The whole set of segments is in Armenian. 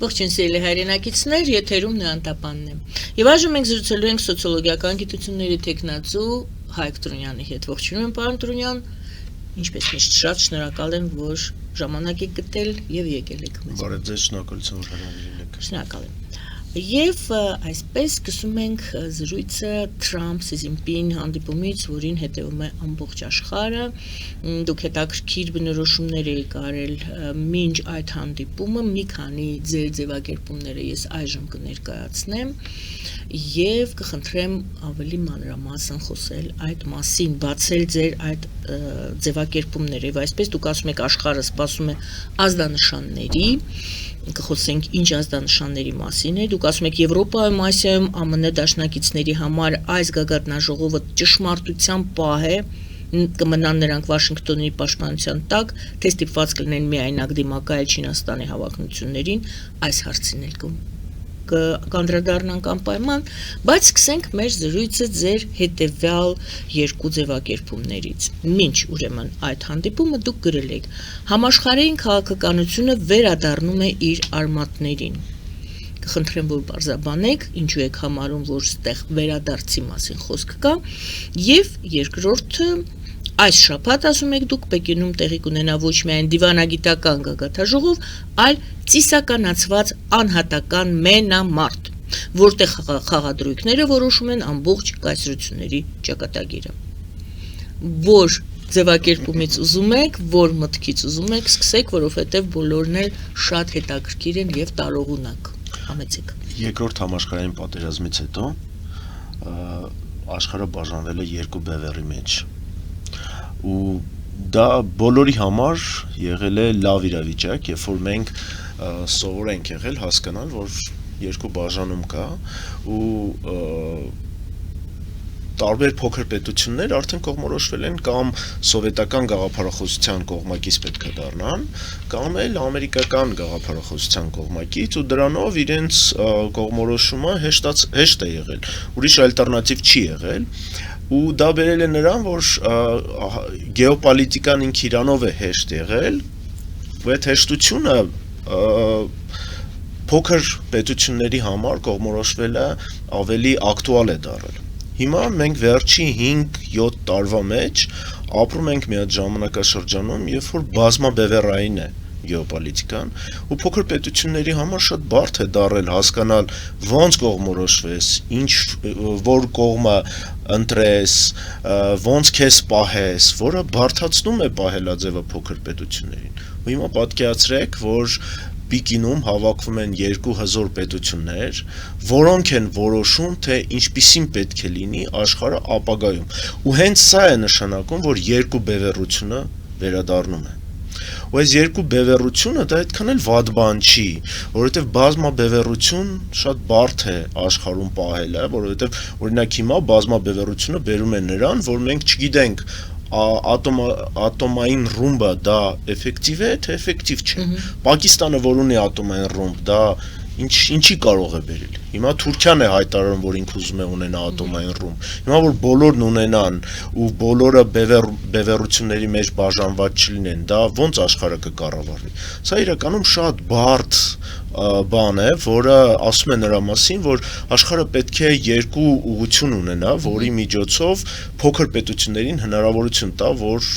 Ողջույն սիրելի հայրենակիցներ, եթերում Նեանտապանն է։ Եվ այժմ մենք զրուցելու ենք սոցիոլոգիական գիտությունների թեկնածու Հայկ Տրունյանի հետ։ Ողջունում եմ, պարոն Տրունյան, ինչպես միշտ շատ շնորհակալ եմ, որ ժամանակ եք գտել եւ եկել եք մեզ։ Բարև ձեզ, շնորհակալություն, որ հրավիրել եք։ Շնորհակալ եմ։ Եվ այսպես սկսում ենք զրույցը Թրամփ-Սի Զինպին հանդիպումից, որին հետևում է ամբողջ աշխարհը։ Դուք հետաքրքիր բնորոշումներ եք արել մինչ այդ հանդիպումը, մի քանի ձեր ձևակերպումները ես այժմ կներկայացնեմ եւ կխնդրեմ ավելի մանրամասն խոսել այդ մասին, բացել ձեր այդ ձևակերպումները։ Եվ այսպես դուք ասում եք աշխարհը սպասում է ազդանշանների, կխոսենք ինչ ազդանշանների մասին է, դուք ասում եք Եվրոպայում, Ասիայում, ԱՄՆ դաշնակիցների համար այս գագաթնաժողովը ճշմարտության պահ է, կմնան նրանք Վաշինգտոնի պաշտպանության տակ, թե ստիպված կլինեն միայնակ դիմակայել Չինաստանի հավակնություններին, այս հարցին էլ կանդրադառնանք անպայման, բայց սկսենք մեր զրույցը ձեր հետևյալ երկու ձևակերպումներից։ Մինչ ուրեմն այդ հանդիպումը դուք գրել եք. համաշխարհային քաղաքականությունը վերադառնում է իր արմատներին։ Կխնդրեմ, որ բարձրաբանեք, ինչու եք համարում, որ ստեղ վերադարձի մասին խոսք կա, եւ երկրորդը այս շաբաթ ասում եք դուք Պեկինում տեղի կունենա ոչ միայն դիվանագիտական գագաթնաժողով, այլ ծիսականացված անհատական մենամարտ, որտեղ խաղադրույքները որոշում են ամբողջ կայսրությունների ճակատագիրը։ Որ ձևակերպումից ուզում եք, որ մտքից ուզում եք, սկսեք, որովհետև բոլորն էլ շատ հետաքրքիր են եւ տարողունակ։ Համեցեք։ Երկրորդ համաշխարհային պատերազմից հետո աշխարհը բաժանվել է երկու բևեռի մեջ։ Ու դա բոլորի համար եղել է լավ իրավիճակ, երբ որ մենք սովոր ենք եղել հասկանալ, որ երկու բաժանում կա ու տարբեր փոքր պետություններ արդեն կողմնորոշվել են կամ սովետական գաղափարախոսության կողմակից պետք է դառնան, կամ էլ ամերիկական գաղափարախոսության կողմակից ու դրանով իրենց կողմնորոշումը հեշտ է եղել, ուրիշ ալտերնատիվ չի եղել ու դա բերել է նրան, որ գեոպոլիտիկան ինքը իրանով է հեշտ եղել, ու այդ հեշտությունը փոքր պետությունների համար կողմնորոշվել է ավելի ակտուալ է դառել։ Հիմա մենք վերջի 5-7 տարվա մեջ ապրում ենք մի հատ ժամանակաշրջանում, երբ որ բազմաբևեռային է գեոպոլիտիկան, ու փոքր պետությունների համար շատ բարդ է դառել հասկանալ ոնց կողմնորոշվես, որ կողմը ընտրես, ոնց քեզ պահես, որը բարդացնում է պահելաձևը փոքր պետություններին։ Ու հիմա պատկերացրեք, որ Պեկինում հավաքվում են երկու հզոր պետություններ, որոնք են որոշում, թե ինչպիսին պետք է լինի աշխարհը ապագայում։ Ու հենց սա է նշանակում, որ երկու բևեռությունը վերադառնում է։ Ու այս երկու բևեռությունը դա այդքան էլ վատ բան չի, որովհետև բազմաբևեռություն շատ բարդ է աշխարհում պահելը, որովհետև օրինակ հիմա բազմաբևեռությունը բերում է նրան, որ մենք չգիտենք ատոմային ռումբը դա էֆեկտիվ է, թե էֆեկտիվ չէ։ Պակիստանը, որ ունի ատոմային ռումբ, դա ինչի կարող է բերել։ Հիմա Թուրքիան է հայտարարում, որ ինքը ուզում է ունենա ատոմային ռումբ։ Հիմա որ բոլորն ունենան ու բոլորը բևեռությունների մեջ բաժանված չլինեն, դա ոնց աշխարհը կկառավարվի։ Սա իրականում շատ բարդ բան է, որը ասում է նրա մասին, որ աշխարհը պետք է երկու ուղղություն ունենա, որի միջոցով փոքր պետություններին հնարավորություն տա, որ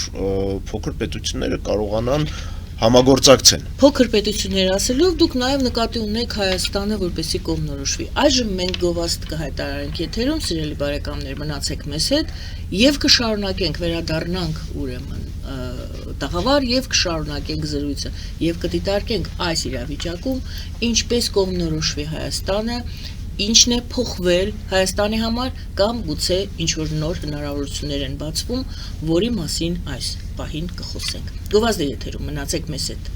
փոքր պետությունները կարողանան համագործակցեն։ Փոքր պետություններ ասելով դուք նաև նկատի ունեք Հայաստանը որպեսզի կողմնորոշվի։ Այժմ մենք գովաստ կհայտարարենք եթերում, սիրելի բարեկամներ, մնացեք մեզ հետ եւ կշարունակենք վերադառնանք ուրեմն տաղավար եւ կշարունակենք զրույցը եւ կդիտարկենք այս իրավիճակում ինչպես կողմնորոշվի Հայաստանը, ինչն է փոխվել Հայաստանի համար կամ գուցե ինչ որ նոր հնարավորություններ են բացվում, որի մասին այս պահին կխոսենք։ Գովազդ է եթերում, մնացեք մեզ հետ։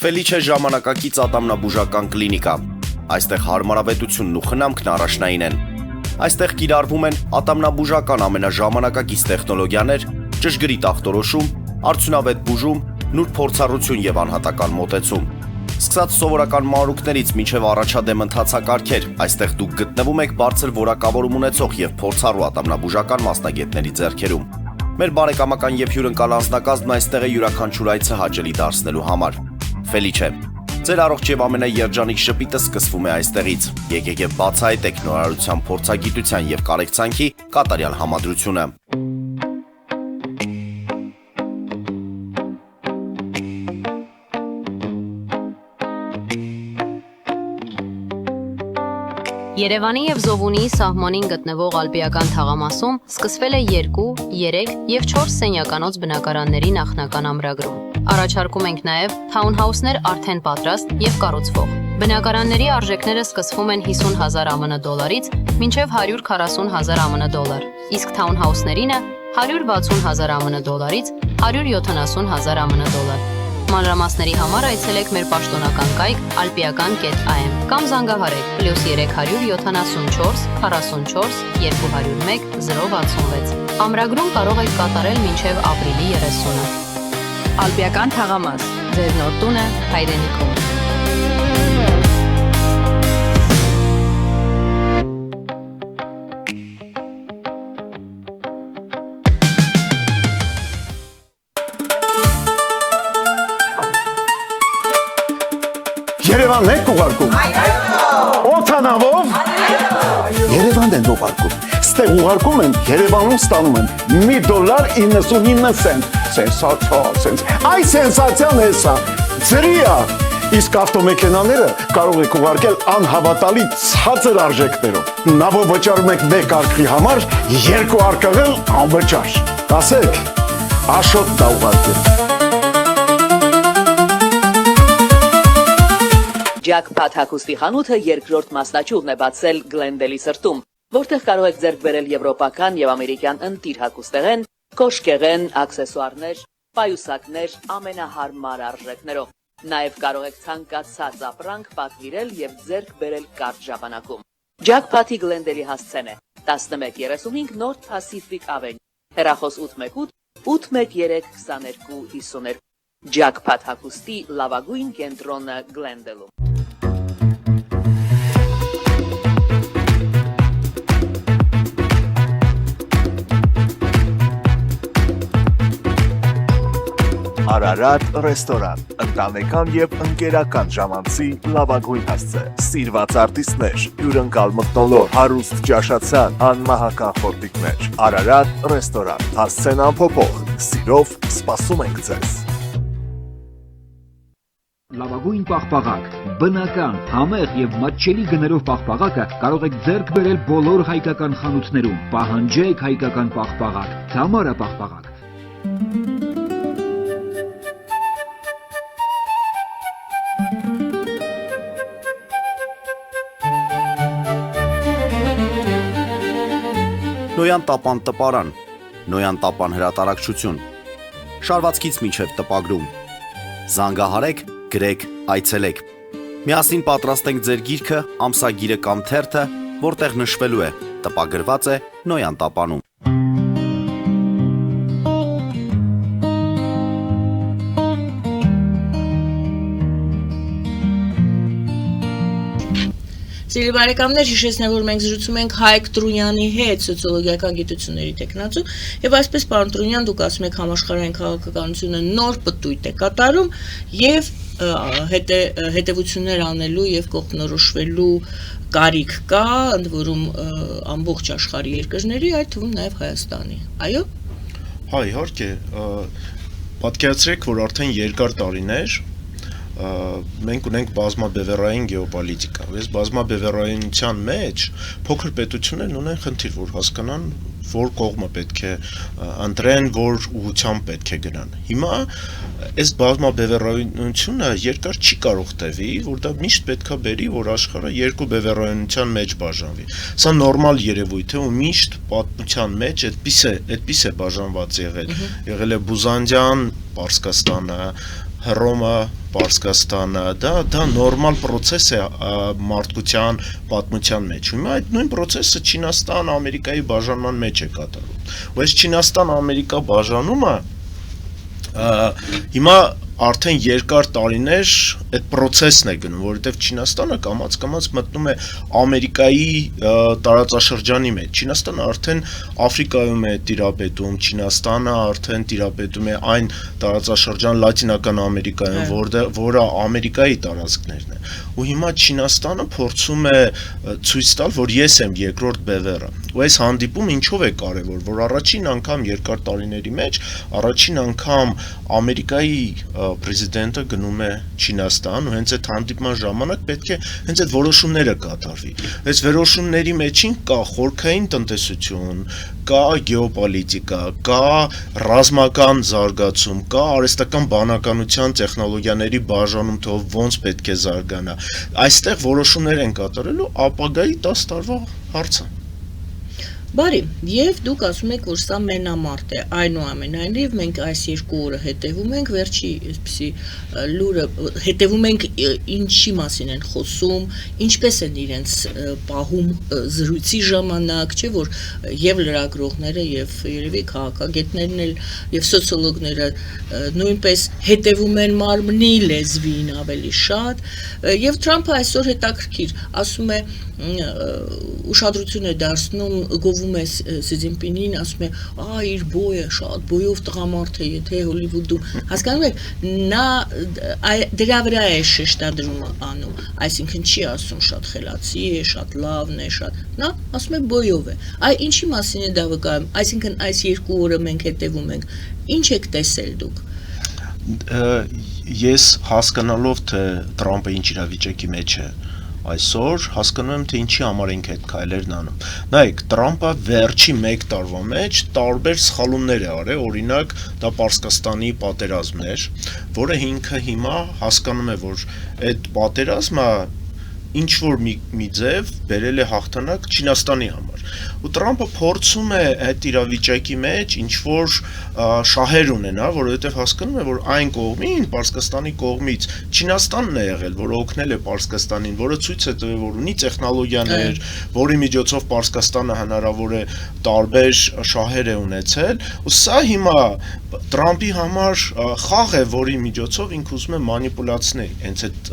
Ֆելիչե ժամանակակից ատամնաբուժական կլինիկա։ Այստեղ հարմարավետությունն ու խնամքն առաջնային են։ Այստեղ կիրառվում են ատամնաբուժական ամենաժամանակակից տեխնոլոգիաներ, ճշգրիտ ախտորոշում, արդյունավետ բուժում, նուրբ փորձառություն եւ անհատական մոտեցում։ Սկսած սովորական մանրուքներից մինչև առաջադեմ ընթացակարգեր, այստեղ դուք գտնվում եք բարձր որակավորում ունեցող եւ փորձառու ատամնաբուժական մասնագետների ձեռքերում։ Մեր բարեկամական եւ հյուրընկալ անձնակազմն այստեղ է յուրաքանչյուր այցը հաճելի դարձնելու համար։ Ֆելիչե, ձեր առողջ եւ ամենաերջանիկ շպիտը սկսվում է այստեղից։ Եկեք եւ բացահայտեք նորարարության փորձագիտության եւ կարեկցանքի կատարյալ համադրությունը։ Երևանի եւ Զովունիի սահմանին գտնվող ալպիական թաղամասում սկսվել է 2, 3 եւ 4 սենյականոց բնակարանների նախնական ամրագրում։ Առաջարկում ենք նաեւ թաունհաուսներ արդեն պատրաստ եւ կառուցվող։ Բնակարանների արժեքները սկսվում են 50,000 ԱՄՆ դոլարից մինչև 140,000 ԱՄՆ դոլար, իսկ թաունհաուսներինը 160,000 ԱՄՆ դոլարից 170,000 ԱՄՆ դոլար։ Մանրամասների համար այցելեք մեր պաշտոնական կայք alpiakan.am կամ զանգահարեք +374 44 201 066։ Ամրագրում կարող եք կատարել մինչև ապրիլի 30-ը։ Ալպիական թաղամաս, ձեր նոր տունը հայրենիքում։ Երևանն եք ուղարկում։ Օթանավով։ Երևանն են ուղարկում։ Ստեղ ուղարկում են, Երևանում ստանում են $1.99 Սենսացիա, Այ սենսացիան հեսա։ Ձրիա։ Իսկ ավտոմեքենաները կարող եք ուղարկել անհավատալի ցածր արժեքներով։ Նավով վճարում եք 1 արկղի համար, 2 արկղել անվճար։ Ասեք, Աշոտ դա ուղարկել։ Jackpot հագուստի խանութը երկրորդ մասնաճյուղն է բացել Գլենդելի սրտում, որտեղ կարող եք ձեռք բերել եվրոպական եւ ամերիկյան ընտիր հագուստեղեն, կոշկեղեն, աքսեսուարներ, պայուսակներ ամենահարմար արժեքներով։ Նաեւ կարող եք ցանկացած ապրանք պատվիրել եւ ձեռք բերել կարճ ժամանակում։ Jackpot-ի Գլենդելի հասցեն է 1135 North Pacific Avenue, հեռախոս 818 813 2252։ Jackpot հագուստի լավագույն կենտրոնը Գլենդելում։ Արարատ ռեստորան, ընտանեկան եւ ընկերական ժամանցի լավագույն հասցե, սիրված արտիստներ, հյուրընկալ մթնոլորտ, հարուստ ճաշացան, անմահական խորտիկներ։ Արարատ ռեստորան, հասցեն անփոփոխ, սիրով սպասում ենք ձեզ։ Լավագույն պաղպաղակ, բնական, համեղ եւ մատչելի գներով պաղպաղակը կարող եք ձեռք բերել բոլոր հայկական խանութներում։ Պահանջեք հայկական պաղպաղակ, Թամարա պաղպաղակ։ Նոյան տապան տպարան, Նոյան տապան հրատարակչություն, շարվածքից մինչև տպագրում, զանգահարեք, գրեք, այցելեք, միասին պատրաստենք ձեր գիրքը, ամսագիրը կամ թերթը, որտեղ նշվելու է, տպագրված է Նոյան տապանում։ Սիրելի բարեկամներ, հիշեցնեմ, որ մենք զրուցում ենք Հայկ Տրունյանի հետ, սոցիոլոգիական գիտությունների տեխնացու, եւ այսպես, պարոն Տրունյան, դուք ասում եք համաշխարհային քաղաքականությունը նոր պտույտ է կատարում եւ հետեւություններ անելու եւ կողմնորոշվելու կարիք կա, ընդ որում ամբողջ աշխարհի երկրների, այդ թվում նաեւ Հայաստանի։ Այո։ Հա, իհարկե, պատկերացրեք, որ արդեն երկար տարիներ մենք ունենք բազմաբևեռային գեոպոլիտիկա։ Այս բազմաբևեռայնության մեջ փոքր պետություններն ունեն խնդիր, որ հասկանան, որ կողմը պետք է ընտրեն, որ ուղղությամբ պետք է գնան։ Հիմա այս բազմաբևեռայնությունը երկար չի կարող տևի, որ դա միշտ պետքա բերի, որ աշխարհը երկու բևեռայնության մեջ բաժանվի։ Սա նորմալ երևույթ է ու միշտ պատմության մեջ այդպես է բաժանված եղել։ Եղել է Բյուզանդիան, Պարսկաստանը, Հռոմը, Պարսկաստանը, դա նորմալ process է մարդկության պատմության մեջ։ Հիմա այդ նույն process-ը Չինաստան, Ամերիկայի բաժանման մեջ է կատարվում։ Ու այս Չինաստան-Ամերիկա բաժանումը հիմա արդեն երկար տարիներ այդ process-ն է գնում, որովհետև Չինաստանը կամաց-կամաց մտնում է Ամերիկայի տարածաշրջանի մեջ։ Չինաստանը արդեն Աֆրիկայում է տիրապետում, Չինաստանը արդեն տիրապետում է այն տարածաշրջան Լատինական Ամերիկայում, որը Ամերիկայի տարածքներն է։ Ու հիմա Չինաստանը փորձում է ցույց տալ, որ ես եմ երկրորդ բևեռը։ Ու այս հանդիպումը ինչով է կարևոր, որ առաջին անգամ երկար տարիների մեջ առաջին անգամ Ամերիկայի պրեզիդենտը գնում է Չինաստան ու հենց այդ հանդիպման ժամանակ պետք է հենց այդ որոշումները կատարվի։ Այս որոշումների մեջին կա խորքային տնտեսություն, կա գեոպոլիտիկա, կա ռազմական զարգացում, կա արհեստական բանականության տեխնոլոգիաների բաժանում, թե ոնց պետք է զարգանա։ Այստեղ որոշումներ են կատարելու ապագայի 10 տարվա հարցը։ Բարի, եւ դուք ասում եք, որ սա մենամարտ է, այնուամենայնիվ մենք այս 2 օրը հետևում ենք, վերջի այսպիսի լուրը հետևում ենք ինչի մասին են խոսում, ինչպես են իրենց պահում զրույցի ժամանակ, չէ՞ որ եւ լրագրողները եւ երևի քաղաքագետներն էլ եւ սոցիոլոգները նույնպես հետևում են մարմնի լեզվին ավելի շատ, եւ Թրամփը այսօր հետաքրքիր ասում է ուշադրություն է դարձնում գովում է Սի Ցզինպինին, ասում է, իր բոյը շատ բոյով տղամարդ է, եթե Հոլիվուդում, հասկանում եք, նա դրա վրա է շեշտադրում անում, այսինքն չի ասում շատ խելացի է, շատ լավն է, շատ, նա ասում է բոյով է, ինչի մասին է դա վկայում, այսինքն այս 2 օրը մենք հետևում ենք, ինչ եք տեսել դուք։ Ես հասկանալով, թե Թրամփը ինչ իրավիճակի մեջ է այսօր, հասկանում եմ, թե ինչի համար ենք այդ քայլերն անում։ Նայեք, Թրամփը վերջի 1 տարվա մեջ տարբեր սխալումներ է արել, օրինակ դա Պարսկաստանի պատերազմն էր, որը ինքը հիմա հասկանում է, որ այդ պատերազմը ինչ որ մի ձև բերել է հաղթանակ Չինաստանի համար։ Ու Թրամփը փորձում է այդ իրավիճակի մեջ ինչ որ շահեր ունենա, որովհետև հասկանում է, որ այն կողմին, Պարսկաստանի կողմից Չինաստանն է եղել, որը օգնել է Պարսկաստանին, որը ցույց է տվել, որ ունի տեխնոլոգիաներ, որի միջոցով Պարսկաստանը հնարավոր է տարբեր շահեր է ունեցել, ու սա հիմա Թրամփի համար խաղ է, որի միջոցով ինքը ուզում է մանիպուլացնել հենց այդ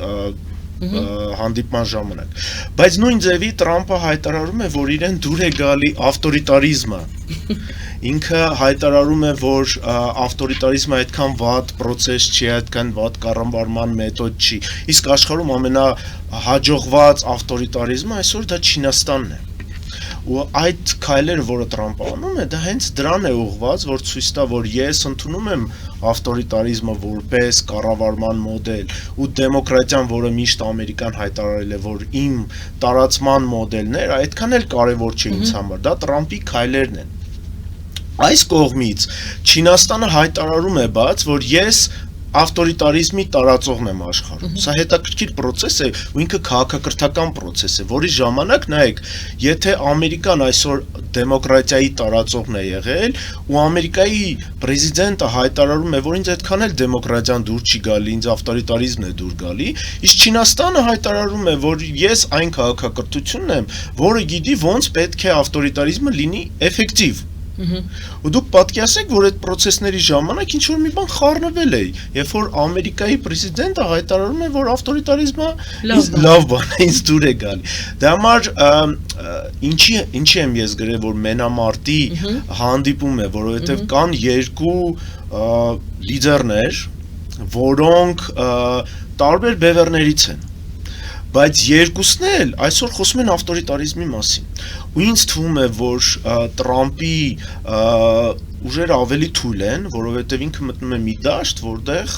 հանդիպման ժամանակ, բայց նույն ձևի Թրամփը հայտարարում է, որ իրեն դուր է գալի ավտորիտարիզմը, ինքը հայտարարում է, որ ավտորիտարիզմը այդքան վատ process չի, այդքան վատ կառավարման մեթոդ չի, իսկ աշխարհում ամենահաջողված ավտորիտարիզմը այսօր դա Չինաստանն է։ Ու այդ քայլերը, որը Թրամփը անում է, դա հենց դրան է ուղղված, որ ցույց տա, որ ես ընդունում եմ ավտորիտարիզմը որպես կառավարման մոդել, ու դեմոկրատիան, որը միշտ Ամերիկան հայտարարել է, որ իմ տարածման մոդելն է, այդքան էլ կարևոր չէ ինձ համար, դա Թրամփի քայլերն են։ Այս կողմից Չինաստանը հայտարարում է բաց, որ ես ավտորիտարիզմի տարածողն եմ աշխարհում։ Սա հետաքրքիր process է, ու ինքը քաղաքակրթական process է, որի ժամանակ նայեք, եթե Ամերիկան այսօր դեմոկրատիայի տարածողն է եղել, ու Ամերիկայի պրեզիդենտը հայտարարում է, որ ինձ այդքան էլ դեմոկրատիան դուր չի գալի, ինձ ավտորիտարիզմն է դուր գալի, իսկ Չինաստանը հայտարարում է, որ ես այն քաղաքակրթությունն եմ, որը գիտի ոնց պետք է ավտորիտարիզմը լինի էֆեկտիվ։ Ու դուք պատկերացեք, որ այդ process-ների ժամանակ ինչ որ մի բան խառնվել է, երբ որ Ամերիկայի պրեզիդենտը հայտարարում է, որ ավտորիտարիզմը լավ բան է, ինձ դուր է գալի։ Դա համար ինչի եմ ես գրել, որ մենամարտի հանդիպում է, որովհետև կան 2 լիդերներ, որոնք տարբեր բևեռներից են, բայց երկուսն էլ այսօր խոսում են ավտորիտարիզմի մասին։ Ու ինձ թվում է, որ Թրամփի ուժերը ավելի թույլ են, որովհետև ինքը մտնում է մի դաշտ, որտեղ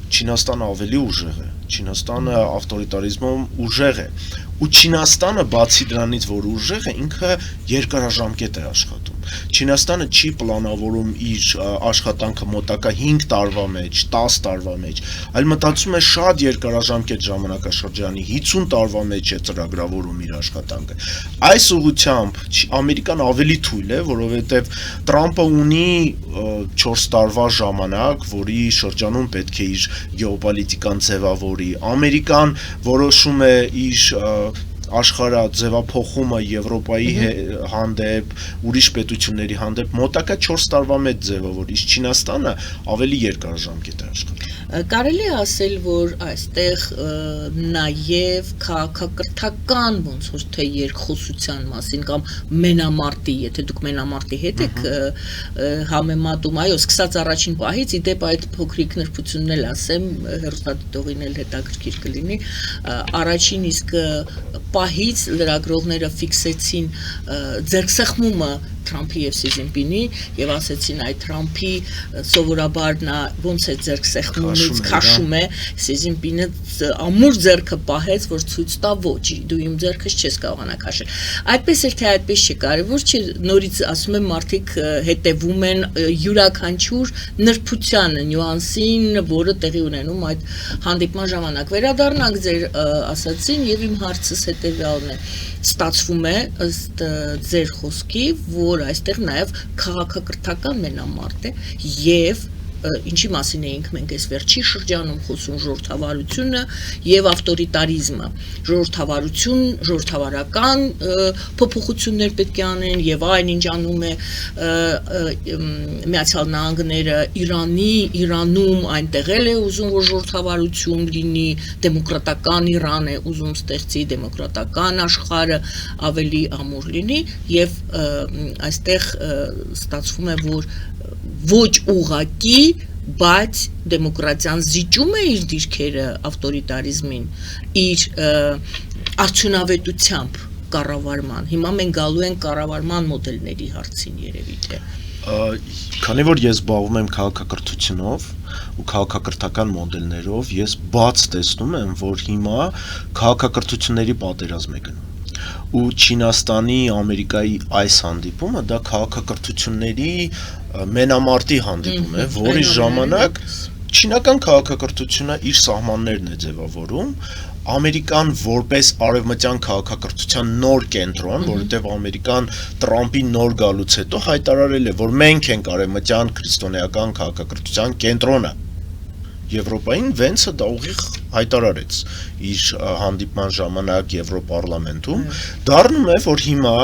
Չինաստանը ավելի ուժեղ է, Չինաստանը ավտորիտարիզմում ուժեղ է, ու Չինաստանը բացի դրանից, որ ուժեղ է, ինքը երկարաժամկետ է աշխատում։ Չինաստանը չի պլանավորում իր աշխատանքը մոտակա 5 տարվա մեջ, 10 տարվա մեջ, այլ մտածում է շատ երկարաժամկետ ժամանակաշրջանի 50 տարվա մեջ է ծրագրավորում իր աշխատանքը։ Այս ուղղությամբ Ամերիկան ավելի թույլ է, որովհետև Թրամփը ունի 4 տարվա ժամանակ, որի շրջանում պետք է իր գեոպոլիտիկան ձևավորի։ Ամերիկան որոշում է իր աշխարհա ձևափոխումը Եվրոպայի հանդեպ, ուրիշ պետությունների հանդեպ մոտակա 4 տարվա մեջ ձևավոր, իսկ Չինաստանը ավելի երկարաժամկետ է աշխատում։ Կարելի է ասել, որ այստեղ նաև քաղաքակրթական ոնց որ թե երկխոսության մասին կամ մենամարտի, եթե դուք մենամարտի հետ եք համեմատում, այո, սկսած առաջին պահից, իդեպ այդ փոքրիկ նրբությունն էլ ասեմ, հեռուստադիտողին էլ հետաքրքիր կլինի, առաջին իսկ պահից լրագրողները ֆիքսեցին ձեռքսեղմումը Թրամփի եւ Սի Ցզինպինի եւ ասեցին այդ Թրամփի սովորաբար նա ոնց է ձեռքսեղմումից քաշում է, Սի Ցզինպինը ամուր ձեռքը պահեց, որ ցույց տա ոչ, դու իմ ձեռքս չես կարողանա քաշել։ Այդպես էլ թե այդպես չէ, կարևոր չէ, նորից ասում եմ, մարդիկ հետևում են յուրաքանչյուր նրբությանը, նյուանսին, որը տեղի ունենում այդ հանդիպման ժամանակ։ Վերադառնանք ձեր ասացին եւ իմ հարցս հետեւյալն է։ Ստացվում է ըստ ձեր խոսքի, որ այստեղ նաև քաղաքակրթական մենամարտ է եւ ինչի մասին էինք մենք այս վերջի շրջանում խոսում ժողովրդավարությունը եւ ավտորիտարիզմը ժողովրդավարական փոփոխություններ պետք է անեն եւ այն ինչ անում է Միացյալ Նահանգները Իրանում այնտեղ էլ է ուզում որ ժողովրդավարություն լինի դեմոկրատական Իրան է ուզում ստեղծի դեմոկրատական աշխարհը ավելի ամուր լինի եւ այստեղ ստացվում է որ ոչ ուղղակի, բայց դեմոկրատիան զիջում է իր դիրքերը ավտորիտարիզմին, իր արդյունավետությամբ կառավարման։ Հիմա մենք գալու ենք կառավարման մոդելների հարցին երևի թե։ Քանի որ ես զբաղվում եմ քաղաքակրթությունով ու քաղաքակրթական մոդելներով, ես բաց տեսնում եմ, որ հիմա քաղաքակրթությունների պատերազմ է գնում։ Ու Չինաստանի, Ամերիկայի այս հանդիպումը դա քաղաքակրթությունների մենամարտի հանդիպում է, որի ժամանակ չինական քաղաքակրթությունը իր սահմաններն է ձևավորում, Ամերիկան որպես արևմտյան քաղաքակրթության նոր կենտրոն, որովհետև Ամերիկան Տրամփի նոր գալուց հետո հայտարարել է, որ մենք ենք արևմտյան քրիստոնեական քաղաքակրթության կենտրոնը։ Եվրոպային Վենսը դա ուղիղ հայտարարեց իր հանդիպման ժամանակ Եվրոպարլամենտում, դառնում է, որ հիմա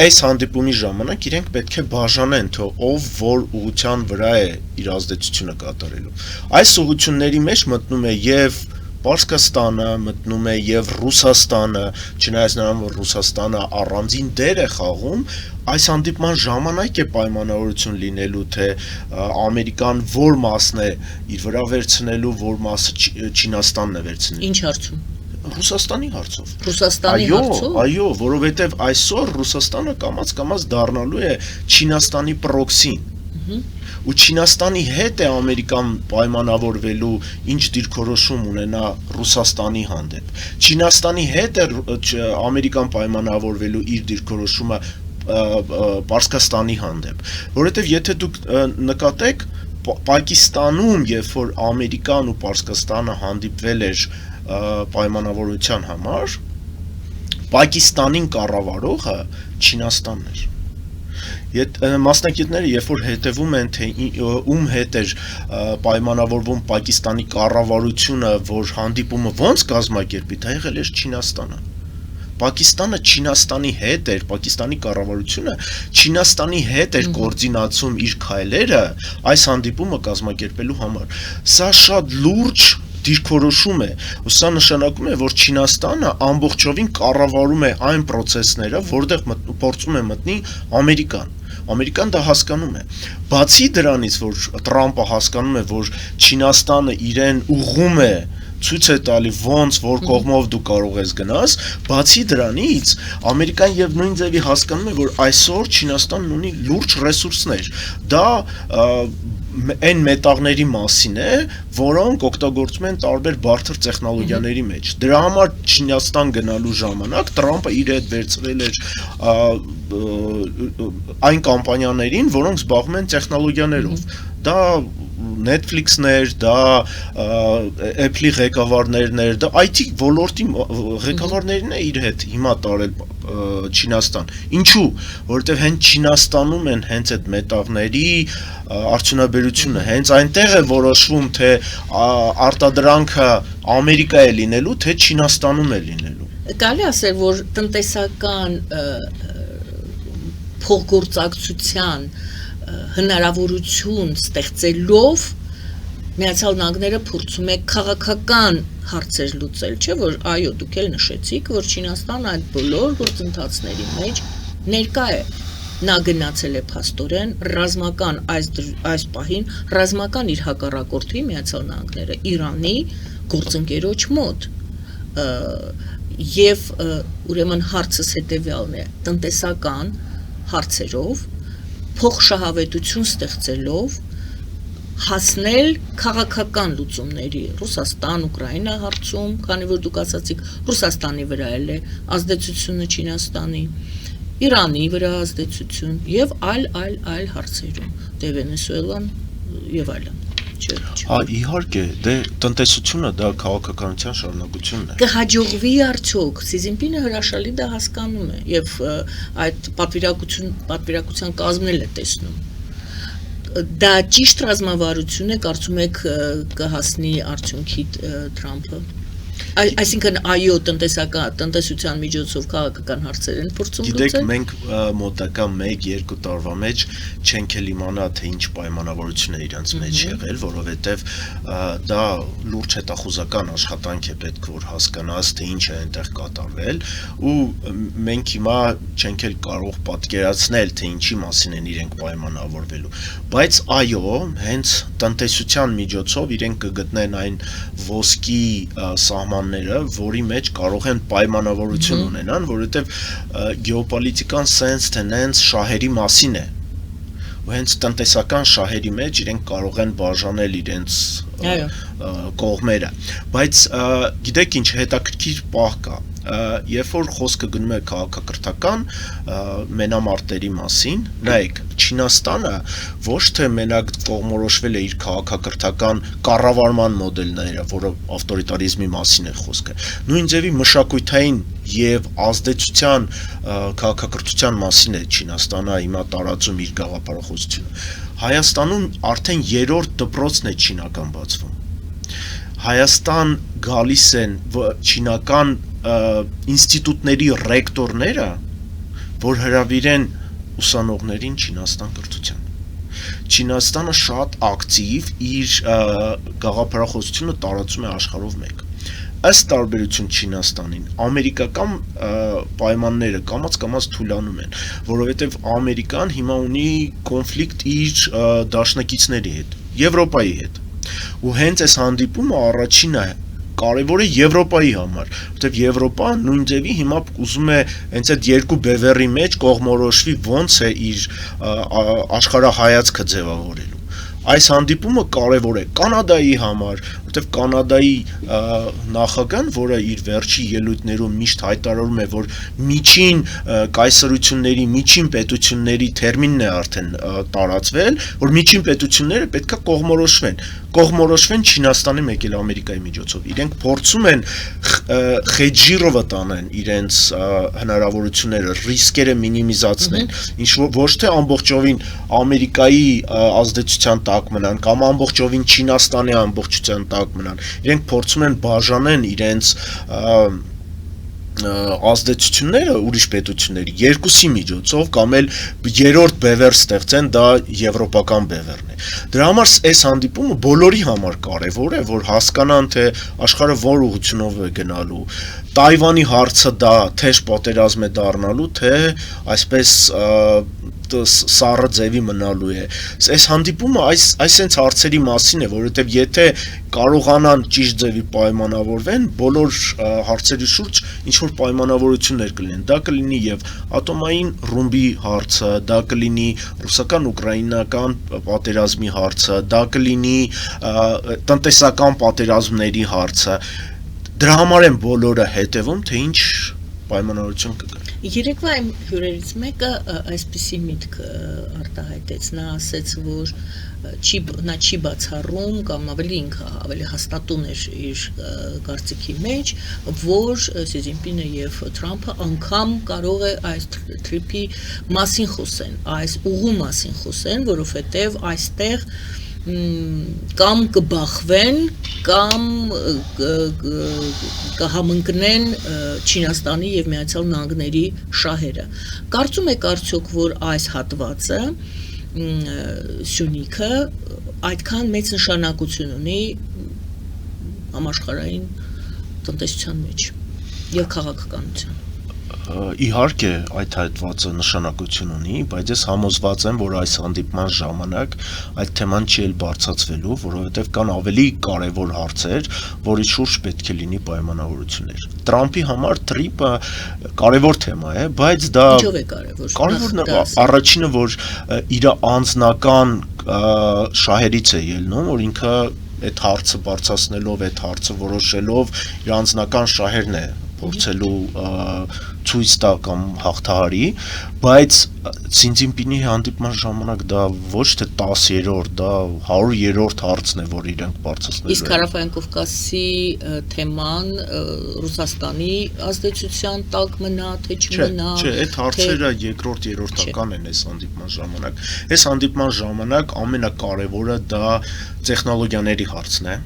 այս հանդիպումի ժամանակ իրենք պետք է բաժանեն, թե ով որ ուղղության վրա է իր ազդեցությունը կատարելու։ Այս ուղղությունների մեջ մտնում է եւ Պարսկաստանը, մտնում է եւ Ռուսաստանը, չնայած նրան, որ Ռուսաստանը առանձին դեր է խաղում, այս հանդիպման ժամանակ է պայմանավորություն լինելու, թե Ամերիկան որ մասն է իր վրա վերցնելու, որ մասը Չինաստանն է վերցնելու։ Ինչ հարցում։ Ռուսաստանի հարցով։ Ռուսաստանի հարցով։ Այո, որովհետեւ այսօր Ռուսաստանը կամաց-կամաց դառնալու է Չինաստանի պրոքսին։ Ու Չինաստանի հետ է Ամերիկան պայմանավորվելու ինչ դիրքորոշում ունենա Ռուսաստանի հանդեպ։ Չինաստանի հետ է Ամերիկան պայմանավորվելու իր դիրքորոշումը Պարսկաստանի հանդեպ, որովհետև եթե դուք նկատեք Պակիստանում, երբ որ Ամերիկան ու Պարսկաստանը հանդիպվել էր պայմանավորության համար, Պակիստանին կառավարողը Չինաստանն էր։ Մասնակիցները երբ որ հետևում են թե ում հետ էր պայմանավորվում Պակիստանի կառավարությունը, որ հանդիպումը ոնց կազմակերպի, դա եղել էր Չինաստանը։ Պակիստանը Չինաստանի հետ էր, Պակիստանի կառավարությունը Չինաստանի հետ էր կոորդինացում իր քայլերը այս հանդիպումը կազմակերպելու համար։ Սա շատ լուրջ դիրքորոշում է, ու սա նշանակում է, որ Չինաստանը ամբողջովին կառավարում է այն process-ները, որտեղ փորձում է մտնի Ամերիկան։ Ամերիկան դա հասկանում է։ Բացի դրանից, որ Տրամփը հասկանում է, որ Չինաստանը իրեն ուղղում է ցույց է տալի ոնց որ կողմով դու կարող ես գնաս, բացի դրանից Ամերիկան եւ նույն ձևի հասկանում է, որ այսօր Չինաստանն ունի լուրջ ռեսուրսներ։ Դա այն մետաղների մասին է, որոնք օգտագործում են տարբեր բարդ տեխնոլոգիաների մեջ։ Դրա համար Չինաստան գնալու ժամանակ Տրամփը իր հետ վերցրել էր այն կամպանիաներին, որոնք զբաղվում են տեխնոլոգիաներով։ Դա Netflix-ներ, դա Apple-ի ղեկավարներն էր, դա IT ոլորտի ղեկավարներն է իր հետ հիմա տարել Չինաստան։ Ինչու? Որովհետև հենց Չինաստանում են հենց այդ մետաղների արդյունաբերությունը, հենց այնտեղ է որոշվում, թե արտադրանքը Ամերիկա է լինելու, թե Չինաստանում է լինելու։ Կարելի ասել, որ տնտեսական փոխգործակցության հնարավորություն ստեղծելով Միացյալ Նահանգները փորձում է քաղաքական հարցեր լուծել, չէ՞ որ այո, դուք էլ նշեցիք, որ Չինաստանը այդ բոլոր գործընթացների մեջ ներկա է։ Նա գնացել է փաստորեն ռազմական այս պահին ռազմական իր հակառակորդի Միացյալ Նահանգները Իրանի գործընկերոջ մոտ եւ ուրեմն հարցս հետեւյալն է տնտեսական հարցերով փոխշահավետություն ստեղծելով հասնել քաղաքական լուծումների Ռուսաստան, Ուկրաինա հարցում, քանի որ դուք ասացիք Ռուսաստանի վրա էլ է ազդեցությունը Չինաստանի, Իրանի վրա ազդեցություն եւ այլ հարցերում, դե Վենեսուելան եւ այլն։ Իհարկե, դե տնտեսությունը դա քաղաքականության շարունակությունն է։ Կհաջողվի արդյոք Սի Ցզինպինը հրաշալի դա հասկանում է եւ այդ պատվիրակության կազմն էլ է տեսնում։ Դա ճիշտ ռազմավարություն է, կարծում եք կհասնի արդյունքի Թրամփը։ Այսինքն այո տնտեսության միջոցով քաղաքական հարցեր են փորձում լուծել։ Գիտեք, մենք մոտակա 1-2 տարվա մեջ չենք էլ իմանա թե ինչ պայմանավորություն է իրանց մեջ եղել, որովհետև դա լուրջ հետախուզական աշխատանք է պետք որ հասկանաս թե ինչ է այնտեղ կատարվել ու մենք հիմա չենք էլ կարող պատկերացնել թե ինչի մասին են իրենք պայմանավորվելու, բայց այո, հենց տնտեսության միջոցով իրենք կգտնեն այն ոսկի սահմանները, որի մեջ կարող են պայմանավորություն ունենան, որովհետև գեոպոլիտիկան sense tendency շահերի մասին է։ Ու հենց տնտեսական շահերի մեջ իրենք կարող են բաժանել իրենց կողմերը։ Բայց գիտեք ինչ հետաքրքիր պահ կա, երբ որ խոսքը գնում է քաղաքակրթական մենամարտերի մասին, նայեք, Չինաստանը ոչ թե մենակ կողմորոշվել է իր քաղաքակրթական կառավարման մոդելները, որը ավտորիտարիզմի մասին է խոսքը, նույն ձևի մշակութային եւ ազդեցության քաղաքակրթության մասին է Չինաստանը հիմա տարածում իր գաղափարախոսությունը։ Հայաստանում արդեն 3-րդ դպրոցն է չինական բացվում։ Հայաստան գալիս են չինական ինստիտուտների ռեկտորները, որ հրավիրեն ուսանողներին Չինաստան կրթության։ Չինաստանը շատ ակտիվ իր գաղափարախոսությունը տարածում է աշխարհով մեկ։ Ըստ տարբերություն Չինաստանին, ամերիկական պայմանները կամաց թուլանում են, որովհետև Ամերիկան հիմա ունի կոնֆլիկտ իր դաշնակիցների հետ, Եվրոպայի հետ։ Ու հենց այս հանդիպումը առաջինը կարևոր է Եվրոպայի համար, որտեղ Եվրոպան նույն ձևի հիմա ուզում է հենց այդ երկու բևեռի մեջ կողմորոշվի ոնց է իր աշխարհայացքը ձևավորելու։ Այս հանդիպումը կարևոր է Կանադայի համար, որտեղ Կանադայի նախագահան, որը իր վերջի ելույթներում միշտ հայտարարում է, որ միջին կայսրությունների, միջին պետությունների տերմինն է արդեն տարածվել, որ միջին պետությունները պետքա կողմորոշվեն Չինաստանի մեկ էլ Ամերիկայի միջոցով։ Իրենք փորձում են խեջիրովը տանեն իրենց հնարավորությունները, ռիսկերը մինիմիզացնեն, ինչ ոչ թե ամբողջովին Ամերիկայի ազդեցության տակ մնան կամ ամբողջովին Չինաստանի ամբողջության տակ մնան։ Իրենք փորձում են բաժանեն իրենց ազդեցությունները ուրիշ պետությունների երկուսի միջոցով կամ էլ երրորդ բևեռ ստեղծեն, դա եվրոպական բևեռն է։ Դրա համար այս հանդիպումը բոլորի համար կարևոր է, որ հասկանան թե աշխարհը որ ուղղությունով է գնալու։ Տայվանի հարցը դա թեժ պատերազմ է դառնալու, թե այսպես սառը ձևի մնալու է։ Այս հանդիպումը այսենց հարցերի մասին է, որովհետև եթե կարողանան ճիշտ ձևի պայմանավորվեն, բոլոր հարցերի շուրջ ինչ որ պայմանավորություններ կլինեն։ Դա կլինի եւ ատոմային ռումբի հարցը, դա կլինի ռուսական-ուկրաինական պատերազմի հարցը, դա կլինի տնտեսական պատերազմների հարցը։ Դրա համար են բոլորը հետևում, թե ինչ պայմանավորություն կգա։ Երեկվա իմ հյուրերից մեկը այսպիսի միտք արտահայտեց, նա ասեց, որ նա չի բացառում կամ ավելի հաստատուն էր իր կարծիքի մեջ, որ Սի Ցզինպինը եւ Թրամփը անգամ կարող է այս թրիփի մասին խոսեն, այս ուղու մասին խոսեն, որովհետեւ այստեղ կամ կբախվեն կամ կհամընկնեն Չինաստանի եւ Միացյալ Նահանգների շահերը։ Կարծում եք արդյոք, որ այս հատվածը Սյունիքը այդքան մեծ նշանակություն ունի համաշխարհային տնտեսության մեջ եւ քաղաքականության։ Իհարկե այդ հատվածը նշանակություն ունի, բայց ես համոզված եմ, որ այս հանդիպման ժամանակ այդ թեման չի էլ բարձրացվելու, որովհետև կան ավելի կարևոր հարցեր, որի շուրջ պետք է լինի պայմանավորություններ։ Տրամփի համար TRIP-ը կարևոր թեմա է, բայց դա Ինչով է կարևոր։ Առաջինը, որ իր անձնական շահերից է ելնում, որ ինքը այդ հարցը բարձրացնելով, այդ հարցը որոշելով իր անձնական շահերն է փորձելու ցույց տա կամ հաղթահարի, բայց Սին Ցինպինի հանդիպման ժամանակ դա ոչ թե 10-րդ, դա 100-րդ հարցն է, որ իրենք բարձրացնելու են։ Իսկ Հարավային Կովկասի թեման Ռուսաստանի ազդեցության տակ մնա, թե չմնա։ Չէ, այդ հարցերը երկրորդ, երրորդական են այս հանդիպման ժամանակ։ Այս հանդիպման ժամանակ ամենակարևորը դա տեխնոլոգիաների հարցն է։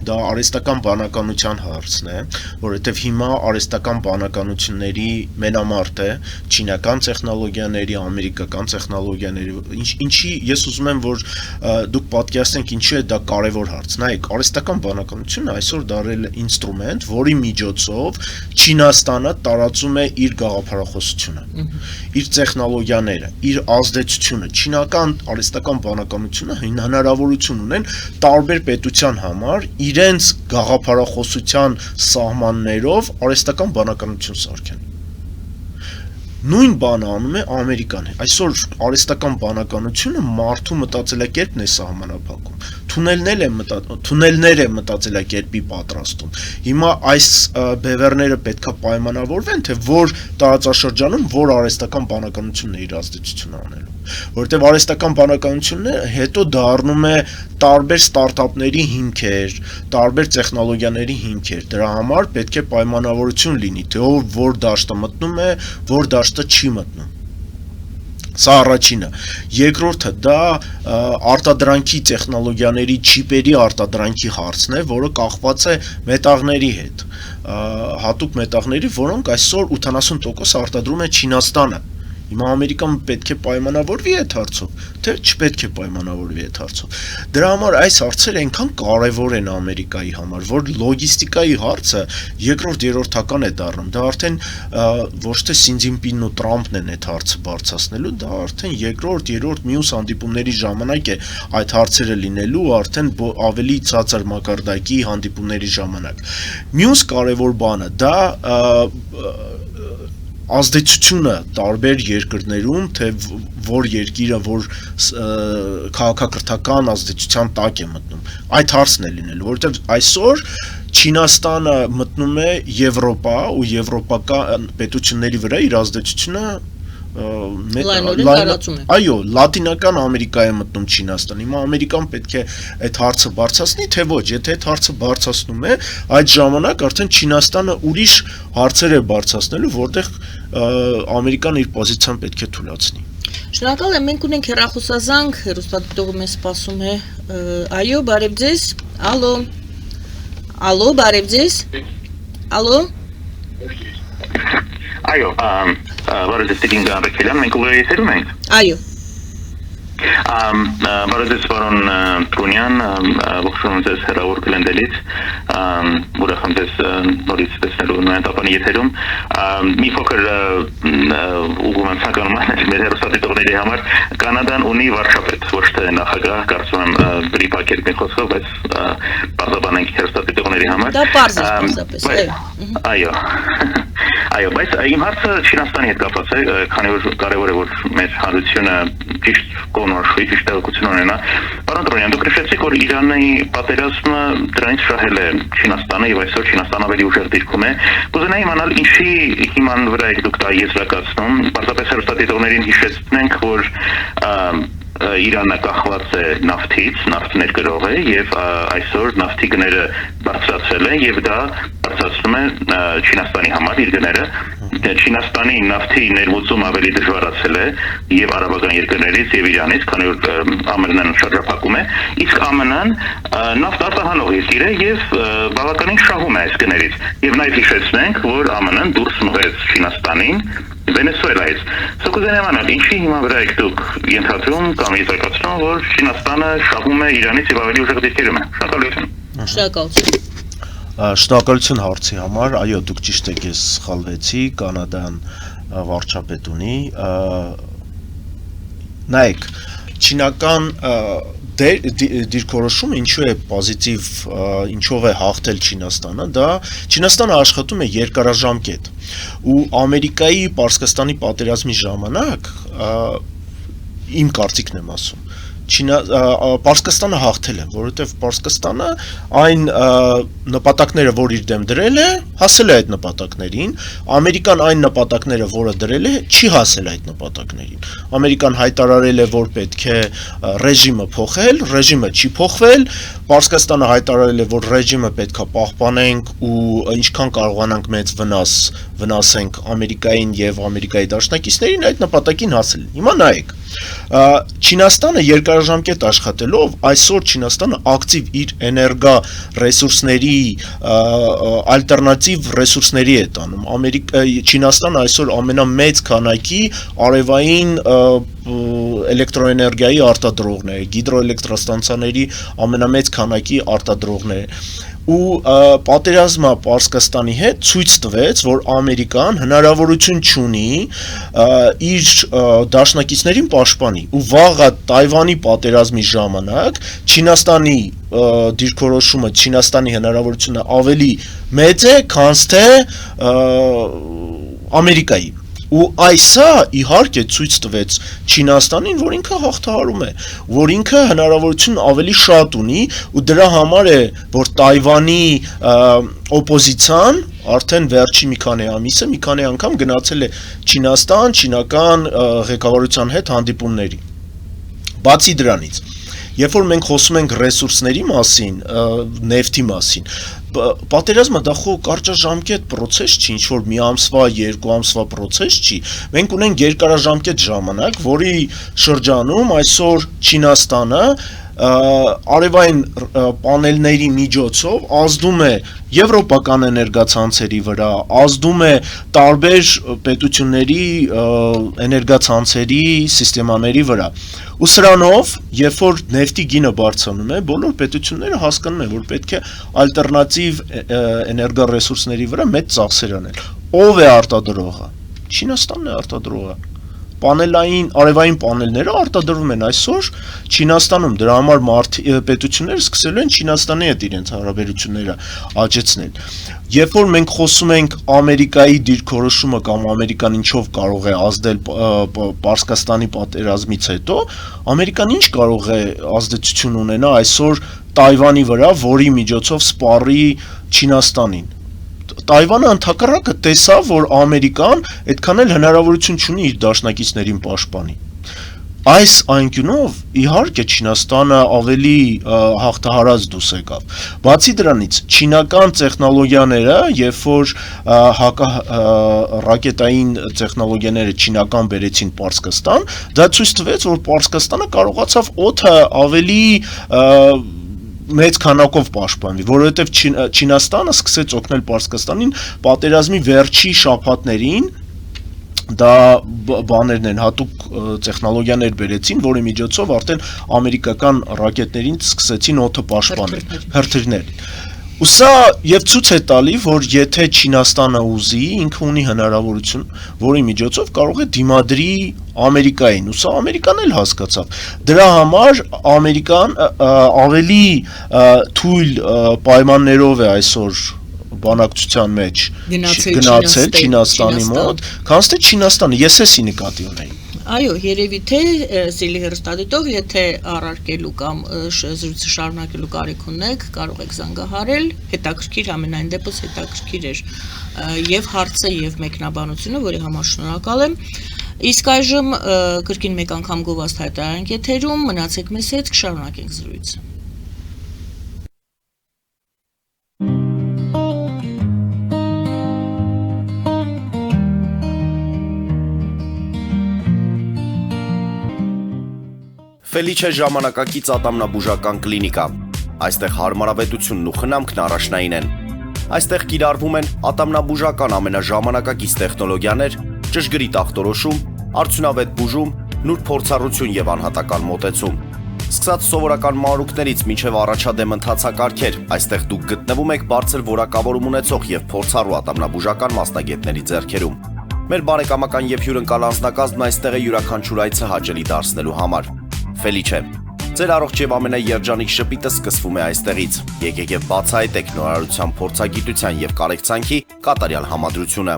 Դա արհեստական բանականության հարցն է, որովհետև հիմա արհեստական բանականությունների մենամարտ է չինական տեխնոլոգիաների, ամերիկական տեխնոլոգիաների, ինչի ես ուզում եմ, որ դուք պատկերացնեք ինչու է դա կարևոր հարց։ Նայեք, արհեստական բանականությունը այսօր դարձել է ինստրումենտ, որի միջոցով Չինաստանը տարածում է իր գաղափարախոսությունը, իր տեխնոլոգիաները, իր ազդեցությունը։ Չինական արհեստական բանականությունը հնարավորություն ունեն տարբեր պետության համար իրենց գաղափարախոսության սահմաններով արհեստական բանականություն սարքեն։ Նույն բանը անում է Ամերիկան։ Այսօր արհեստական բանականությունը մարդու մտածելակերպն է սահմանափակում։ Թունելներ է մտածելակերպի պատրաստում։ Հիմա այս բևեռները պետքա պայմանավորվեն, թե որ տարածաշրջանում որ արհեստական բանականությունն է իր ազդեցությունը անելու։ Որովհետև արհեստական բանականությունը հետո դառնում է տարբեր ստարտափների հիմքեր, տարբեր տեխնոլոգիաների հիմքեր։ Դրա համար պետք է պայմանավորություն լինի, թե որ դաշտը մտնում է, որ դաշտը չի մտնում։ Սա առաջինը։ Երկրորդը դա արտադրանքի տեխնոլոգիաների չիպերի արտադրանքի հարցն է, որը կախված է մետաղների հետ։ Հատուկ մետաղների, որոնք այսօր 80% արտադրում է Չինաստանը։ Հիմա Ամերիկան պետք է պայմանավորվի այդ հարցով, թե չպետք է պայմանավորվի այդ հարցով։ Դրա համար այս հարցերը այնքան կարևոր են Ամերիկայի համար, որ լոգիստիկայի հարցը երկրորդ, երրորդական է դառնում։ Դա արդեն ոչ թե Սին Ցինպինն ու Տրամփն են այդ հարցը բարձրացնելու, դա արդեն երկրորդ, երրորդ մյուս հանդիպումների ժամանակ է այդ հարցերը լինելու, արդեն ավելի ցածր մակարդակի հանդիպումների ժամանակ։ Մյուս կարևոր բանը դա ազդեցությունը տարբեր երկրներում, թե որ երկիրը որ քաղաքակրթական ազդեցության տակ է մտնում, այդ հարցն է լինելու, որովհետև այսօր Չինաստանը մտնում է Եվրոպա ու եվրոպական պետությունների վրա իր ազդեցությունը Այո, Լատինական Ամերիկա է մտնում Չինաստան։ Հիմա Ամերիկան պետք է այդ հարցը բարձրացնի, թե ոչ, եթե այդ հարցը բարձրացնում է, այդ ժամանակ արդեն Չինաստանը ուրիշ հարցեր է բարձրացնելու, որտեղ Ամերիկան իր պոզիցիան պետք է թույլատնի։ Շնորհակալ եմ, մենք ունենք հեռախոսազանգ, հեռուստադիտողը մեզ սպասում է։ Այո, բարև ձեզ։ Ալո, բարև ձեզ։ Ալո։ Այո, բարև ձեզ, Տիկին Գաբրելյան, մենք ուղղակի եթերում ենք։ Այո։ Բարև ձեզ, պարոն Տրունյան, ողջունում ձեզ հեռավոր Գլենդելից, ուրախ եմ ձեզ նորից տեսնելու նույն տապանի եթերում։ Մի փոքր ուղղում եմ ցանկանում մեր հեռուստադիտողների համար, Կանադան ունի վարչապետ, ոչ թե նախագահ, կարծում եմ գրի պակետի խոսքով, բայց բարձրաբանենք հեռուստադիտողների համար։ Դա պարզ է պարզապես, այո։ Այո, բայց իմ հարցը Չինաստանի հետ կապված է, քանի որ կարևոր է որ մեր հանրությունը ճիշտ կողմնորոշվի, ճիշտ տեղեկություն ունենա։ Պարոն Տրոնյան, դուք նշեցիք, որ Իրանի պատերազմը դրանից շահել է Չինաստանը եւ այսօր Չինաստանը ավելի ուժեղ դիրքում է։ Կուզենայի իմանալ ինչի հիման վրա եք դուք դա եզրակացնում։ Պարզապես հեռուստադիտողներին հիշեցնենք, որ Իրանը կախված է նավթից, նավթ ներկրող է եւ այսօր նավթի գները բարձրացել են եւ դա բարձրացնում է Չինաստանի համար իր գները Չինաստանի նավթի ներմուծում ավելի դժվարացել է եւ արաբական երկրներից եւ Իրանից, քանի որ ԱՄՆ-ն շրջափակում է, իսկ ԱՄՆ-ն նավթ արտահանող երկիր է եւ բավականին շահում է այս գներից։ Եվ նաեւ հիշեցնենք, որ ԱՄՆ-ն դուրս մղեց Չինաստանին Վենեսուելայից։ Սոկոզենյանն ինչի հիմա վրա եք դուք ենթադրում կամ եզրակացնում, որ Չինաստանը շահում է Իրանից եւ ավելի ուժեղ դիրքերում է։ Շնորհակալություն։ Շնորհակալություն։ Շնորհակալություն հարցի համար, այո, դուք ճիշտ եք, ես սխալվեցի, Կանադան վարչապետ ունի, նայեք, չինական դիրքորոշումը ինչու է պոզիտիվ, ինչով է հաղթել Չինաստանը, դա Չինաստանը աշխատում է երկարաժամկետ, ու Ամերիկայի Պարսկաստանի պատերազմի ժամանակ, իմ կարծիքն եմ ասում, Պարսկաստանը հաղթել է, որովհետև Պարսկաստանը այն նպատակները, որ իր դեմ դրել է, հասել է այդ նպատակներին, Ամերիկան այն նպատակները, որը դրել է, չի հասել այդ նպատակներին։ Ամերիկան հայտարարել է, որ պետք է ռեժիմը փոխել, ռեժիմը չի փոխվել, Պարսկաստանը հայտարարել է, որ ռեժիմը պետք է պահպանենք ու ինչքան կարողանանք մեծ վնասենք Ամերիկային եւ Ամերիկայի դաշնակիցներին, այդ նպատակին հասել են։ Հիմա նայեք, Չինաստանը երկարաժամկետ աշխատելով, այսօր Չինաստանը ակտիվ իր էներգա ռեսուրսների, ալտերնատիվ ռեսուրսների է տանում։ Չինաստանը այսօր ամենամեծ քանակի արևային էլեկտրոէներգիայի արտադրողն է, հիդրոէլեկտրաստանցիաների ամենամեծ քանակի արտադրողն է։ Ու պատերազմը Պարսկաստանի հետ ցույց տվեց, որ Ամերիկան հնարավորություն չունի իր դաշնակիցներին պաշտպանի, ու վաղը Թայվանի պատերազմի ժամանակ Չինաստանի դիրքորոշումը, Չինաստանի հնարավորությունը ավելի մեծ է, քան թե Ամերիկայի։ Ու այսա իհարկե ցույց տվեց Չինաստանին, որ ինքը հաղթահարում է, որ ինքը հնարավորություն ավելի շատ ունի, ու դրա համար է, որ Թայվանի օպոզիցիան արդեն վերջի մի քանի ամիսը մի քանի անգամ գնացել է Չինաստան, չինական ղեկավարության հետ հանդիպումների։ Բացի դրանից, երբ որ մենք խոսում ենք ռեսուրսների մասին, նեֆտի մասին, պատերազմը դա խո կարճաժամկետ process չի, ինչ որ մի ամսվա, երկու ամսվա process չի։ Մենք ունենք երկարաժամկետ ժամանակ, որի շրջանում այսօր Չինաստանը արևային պանելների միջոցով ազդում է եվրոպական էներգացանցերի վրա, ազդում է տարբեր պետությունների էներգացանցերի սիստեմաների վրա։ Ու սրանով, երբ որ նեֆտի գինը բարձրանում է, բոլոր պետությունները հասկանում են, որ պետք է ալտերնատիվ էներգառեսուրսների վրա մեծ ծախսեր անել։ Ով է արտադրողը։ Չինաստանն է արտադրողը։ Արևային պանելները արտադրվում են այսօր Չինաստանում, դրա համար պետությունները սկսելու են Չինաստանի հետ իրենց հարաբերությունները աճեցնել։ Երբ որ մենք խոսում ենք Ամերիկայի դիրքորոշումը կամ Ամերիկան ինչով կարող է ազդել Պարսկաստանի պատերազմից հետո, Ամերիկան ինչ կարող է ազդեցություն ունենա այսօր Թայվանի վրա, որի միջոցով սպառի Չինաստանին։ Թայվանը ընդհակառակը տեսավ, որ Ամերիկան այդքան էլ հնարավորություն չունի իր դաշնակիցներին պաշտպանի։ Այս անկյունով իհարկե Չինաստանը ավելի հաղթահարած դուրս եկավ։ Բացի դրանից, չինական տեխնոլոգիաները, երբ որ ռակետային տեխնոլոգիաները չինական բերեցին Պարսկաստան, դա ցույց տվեց, որ Պարսկաստանը կարողացավ օդը ավելի մեծ քանակով պաշտպանվի, որովհետև Չինաստանը սկսեց օգնել Պարսկաստանին պատերազմի վերջի շաբաթներին, դա բաներն են, հատուկ տեխնոլոգիաներ բերեցին, որի միջոցով արդեն ամերիկական ռակետներին սկսեցին օդը պաշտպանել, հրթիռներ։ Ու սա եւ ցույց է տալի, որ եթե Չինաստանը ուզի, ինքը ունի հնարավորություն, որի միջոցով կարող է դիմադրի Ամերիկային, ու սա Ամերիկան էլ հասկացավ։ Դրա համար Ամերիկան ավելի թույլ պայմաններով է այսօր բանակցության մեջ գնացել Չինաստանի մոտ, քան թե Չինաստանը, ես էսի նկատի ունեի։ Այո, երևի թե սիրելի հեռուստադիտող, եթե առարկելու կամ զրույցը շարունակելու կարիք ունեք, կարող եք զանգահարել, հետաքրքիր ամենայն դեպս հետաքրքիր էր եւ հարցը եւ մեկնաբանությունը, որի համար շնորհակալ եմ։ Իսկ այժմ կրկին մեկ անգամ գովաստ հայտարարենք եթերում, մնացեք մեզ հետ, կշարունակենք զրույցը։ Ֆելիչե ժամանակակից ատամնաբուժական կլինիկա։ Այստեղ հարմարավետությունն ու խնամքն առաջնային են։ Այստեղ կիրառվում են ատամնաբուժական ամենաժամանակակից տեխնոլոգիաներ, ճշգրիտ ախտորոշում, արդյունավետ բուժում, նուրբ փորձառություն եւ անհատական մոտեցում։ Սկսած սովորական մանրուքներից մինչև առաջադեմ ընթացակարգեր, այստեղ դուք գտնվում եք բարձր որակավորում ունեցող եւ փորձառու ատամնաբուժական մասնագետների ձեռքերում։ Մեր բարեկամական եւ հյուրընկալ անձնակազմն այստեղ է յուրաքանչյուր այցը հաճելի դարձնելու համար։ Ֆելիչե, ձեր առողջ եւ ամենաերջանիկ շպիտը սկսվում է այստեղից։ Եկեք եւ բացահայտեք նորարարության փորձագիտության եւ կարեկցանքի կատարյալ համադրությունը։